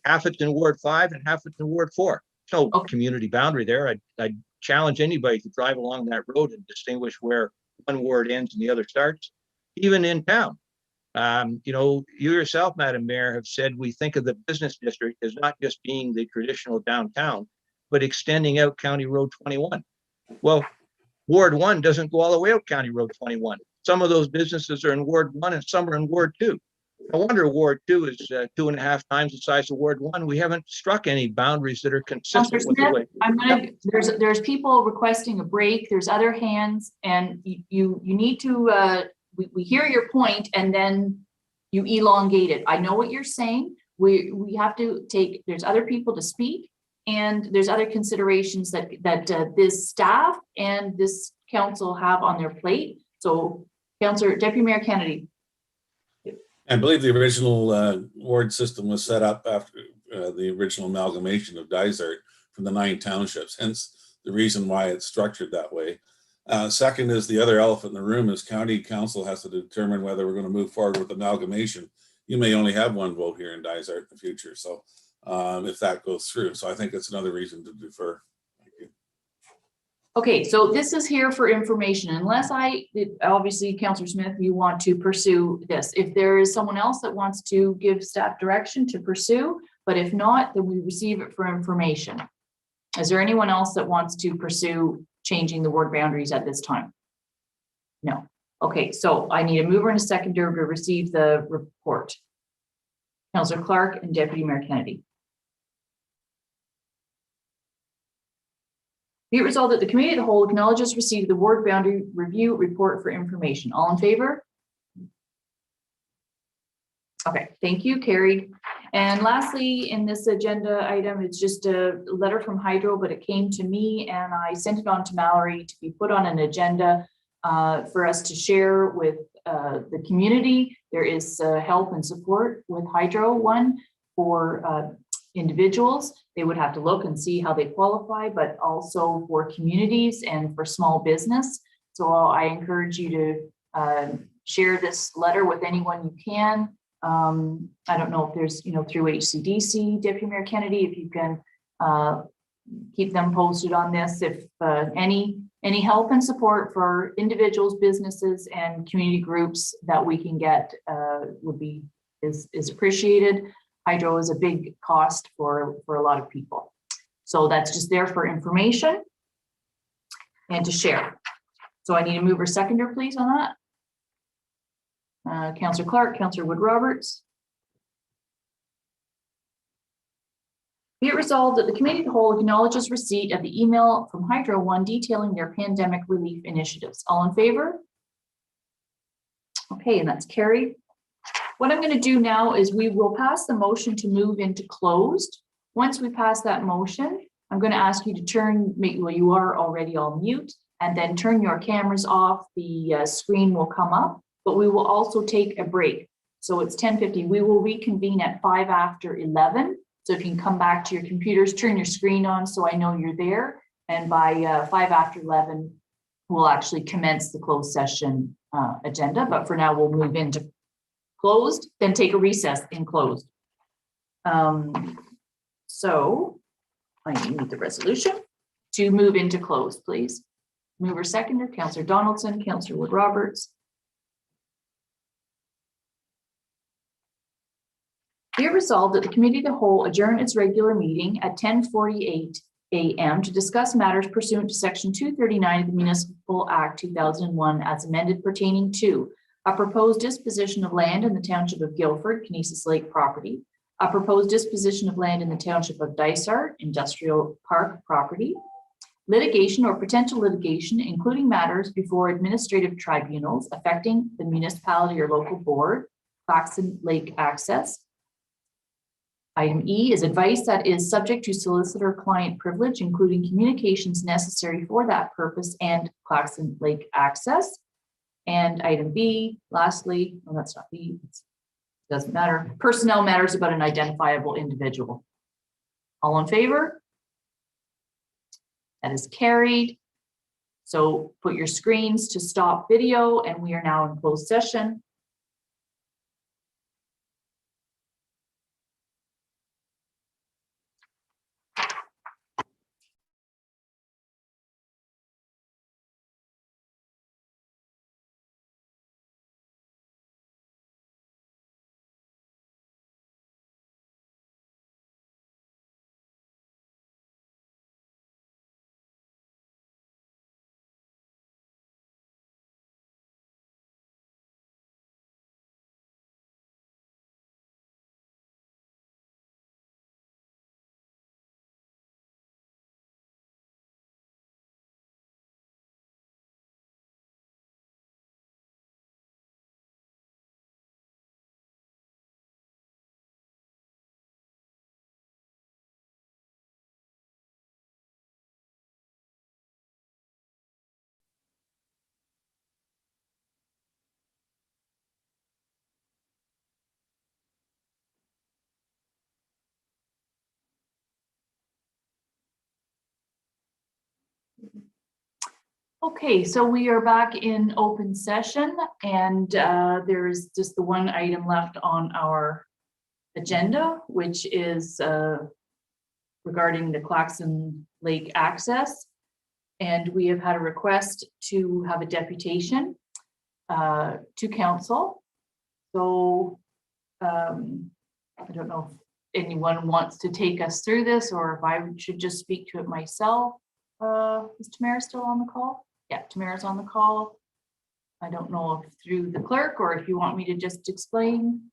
half it's in Ward 5 and half it's in Ward 4. There's no community boundary there. I'd challenge anybody to drive along that road and distinguish where one ward ends and the other starts, even in town. You yourself, Madam Mayor, have said we think of the business district as not just being the traditional downtown, but extending out County Road 21. Well, Ward 1 doesn't go all the way out County Road 21. Some of those businesses are in Ward 1 and some are in Ward 2. No wonder Ward 2 is 2.5 times the size of Ward 1. We haven't struck any boundaries that are consistent with the way. There's people requesting a break. There's other hands, and you need to. We hear your point, and then you elongate it. I know what you're saying. We have to take. There's other people to speak, and there's other considerations that this staff and this council have on their plate. So, Councillor Deputy Mayor Kennedy. I believe the original ward system was set up after the original amalgamation of Dysart from the 9 townships, hence the reason why it's structured that way. Second is the other elephant in the room is county council has to determine whether we're going to move forward with amalgamation. You may only have 1 vote here in Dysart in the future. So if that goes through. So I think it's another reason to defer. Thank you. Okay, so this is here for information. Unless obviously, Councillor Smith, you want to pursue this. If there is someone else that wants to give staff direction to pursue, but if not, then we receive it for information. Is there anyone else that wants to pursue changing the ward boundaries at this time? No. Okay, so I need a mover and a seconder to receive the report. Councillor Clark and Deputy Mayor Kennedy. Be it resolved that the committee of the whole acknowledges receipt of the ward boundary review report for information. All in favor? Okay, thank you, carried. And lastly, in this agenda item, it's just a letter from Hydro, but it came to me and I sent it on to Mallory to be put on an agenda for us to share with the community. There is help and support with Hydro One for individuals. They would have to look and see how they qualify, but also for communities and for small business. So I encourage you to share this letter with anyone you can. I don't know if there's, through HCDC, Deputy Mayor Kennedy, if you can keep them posted on this. If any help and support for individuals, businesses, and community groups that we can get is appreciated. Hydro is a big cost for a lot of people. So that's just there for information and to share. So I need a mover seconder, please, on that. Councillor Clark, Councillor Wood-Roberts. Be it resolved that the committee of the whole acknowledges receipt of the email from Hydro One detailing their pandemic relief initiatives. All in favor? Okay, and that's carried. What I'm going to do now is we will pass the motion to move into closed. Once we pass that motion, I'm going to ask you to you are already on mute, and then turn your cameras off. The screen will come up, but we will also take a break. So it's 10:50. We will reconvene at 5 after 11. So if you can come back to your computers, turn your screen on so I know you're there. And by 5 after 11, we'll actually commence the closed session agenda. But for now, we'll move into closed, then take a recess in closed. So I need the resolution to move into closed, please. Mover seconder, Councillor Donaldson, Councillor Wood-Roberts. Be it resolved that the Committee of the Whole adjourn its regular meeting at 10:48 a.m. to discuss matters pursuant to Section 239 of the Municipal Act 2001 as amended pertaining to a proposed disposition of land in the Township of Guilford, Kinesis Lake property, a proposed disposition of land in the Township of Dysart, Industrial Park property, litigation or potential litigation, including matters before administrative tribunals affecting the municipality or local board, Claxon Lake access. Item E is advice that is subject to solicitor-client privilege, including communications necessary for that purpose and Claxon Lake access. And item B, lastly, well, that's not B, it doesn't matter, personnel matters about an identifiable individual. All in favor? That is carried. So put your screens to stop video, and we are now in closed session. Okay, so we are back in open session, and there's just the one item left on our agenda, which is regarding the Claxon Lake access. And we have had a request to have a deputation to council. So I don't know if anyone wants to take us through this, or if I should just speak to it myself. Is Tamara still on the call? Yeah, Tamara's on the call. I don't know if through the clerk or if you want me to just explain.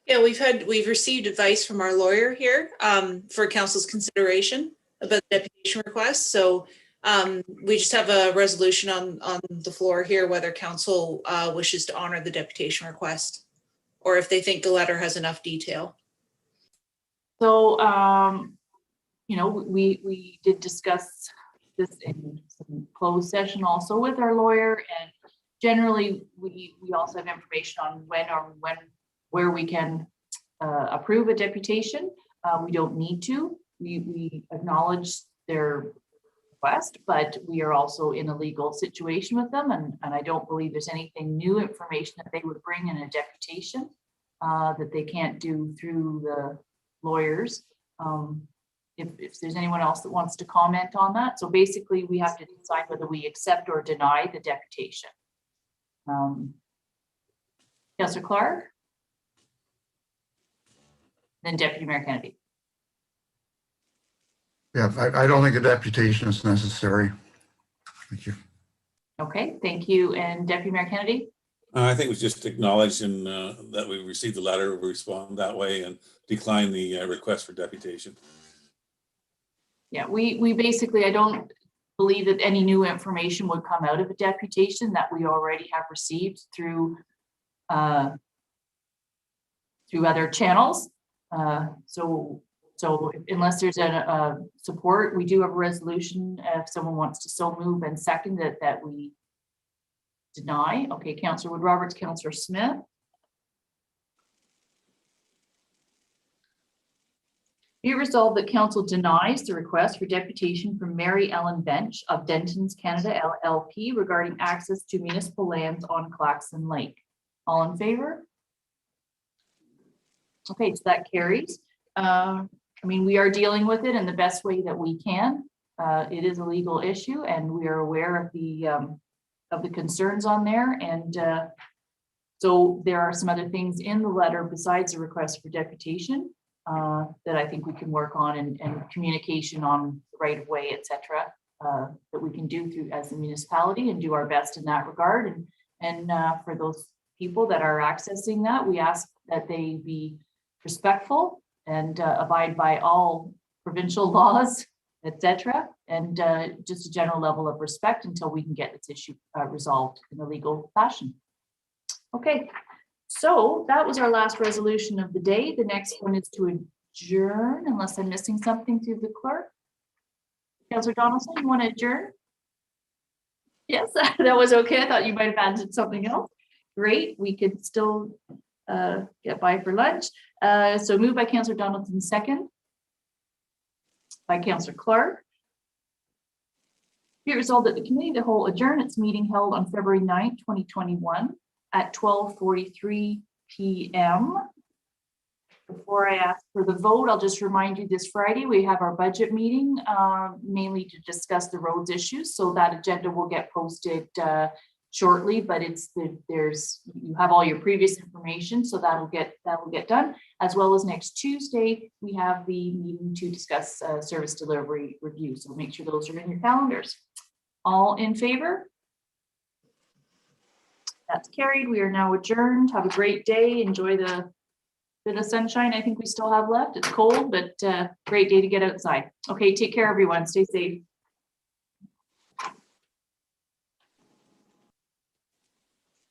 Yeah, we've received advice from our lawyer here for council's consideration about the deputation request. So we just have a resolution on the floor here, whether council wishes to honor the deputation request or if they think the letter has enough detail. So, you know, we did discuss this in some closed session also with our lawyer, and generally we also have information on where we can approve a deputation. We don't need to. We acknowledge their request, but we are also in a legal situation with them, and I don't believe there's anything new information that they would bring in a deputation that they can't do through the lawyers. If there's anyone else that wants to comment on that. So basically we have to decide whether we accept or deny the deputation. Councillor Clark? Then Deputy Mayor Kennedy. Yeah, I don't think a deputation is necessary. Thank you. Okay, thank you. And Deputy Mayor Kennedy? I think we just acknowledge and that we received the letter, we respond that way and decline the request for deputation. Yeah, we basically, I don't believe that any new information would come out of a deputation that we already have received through other channels. So unless there's a support, we do have a resolution if someone wants to so move and second that we deny. Okay, Councillor Wood Roberts, Councillor Smith. Be resolved that council denies the request for deputation from Mary Ellen Bench of Denton's Canada LLP regarding access to municipal lands on Claxon Lake. All in favor? Okay, so that carries. I mean, we are dealing with it in the best way that we can. It is a legal issue, and we are aware of the concerns on there. And So there are some other things in the letter besides the request for deputation that I think we can work on, and communication on right of way, et cetera, that we can do through as a municipality and do our best in that regard. And for those people that are accessing that, we ask that they be respectful and abide by all provincial laws, et cetera, and just a general level of respect until we can get this issue resolved in a legal fashion. Okay, so that was our last resolution of the day. The next one is to adjourn, unless I'm missing something through the clerk. Councillor Donaldson, you want to adjourn? Yes, that was okay. I thought you might have added something else. Great, we could still get by for lunch. So moved by Councillor Donaldson, second by Councillor Clark. Be it resolved that the committee of the whole adjourn its meeting held on February 9th, 2021 at 12:43 p.m. Before I ask for the vote, I'll just remind you this Friday, we have our budget meeting, mainly to discuss the roads issues. So that agenda will get posted shortly, but you have all your previous information, so that'll get done. As well as next Tuesday, we have the meeting to discuss service delivery review. So make sure those are in your calendars. All in favor? That's carried. We are now adjourned. Have a great day. Enjoy the bit of sunshine I think we still have left. It's cold, but great day to get outside. Okay, take care, everyone. Stay safe.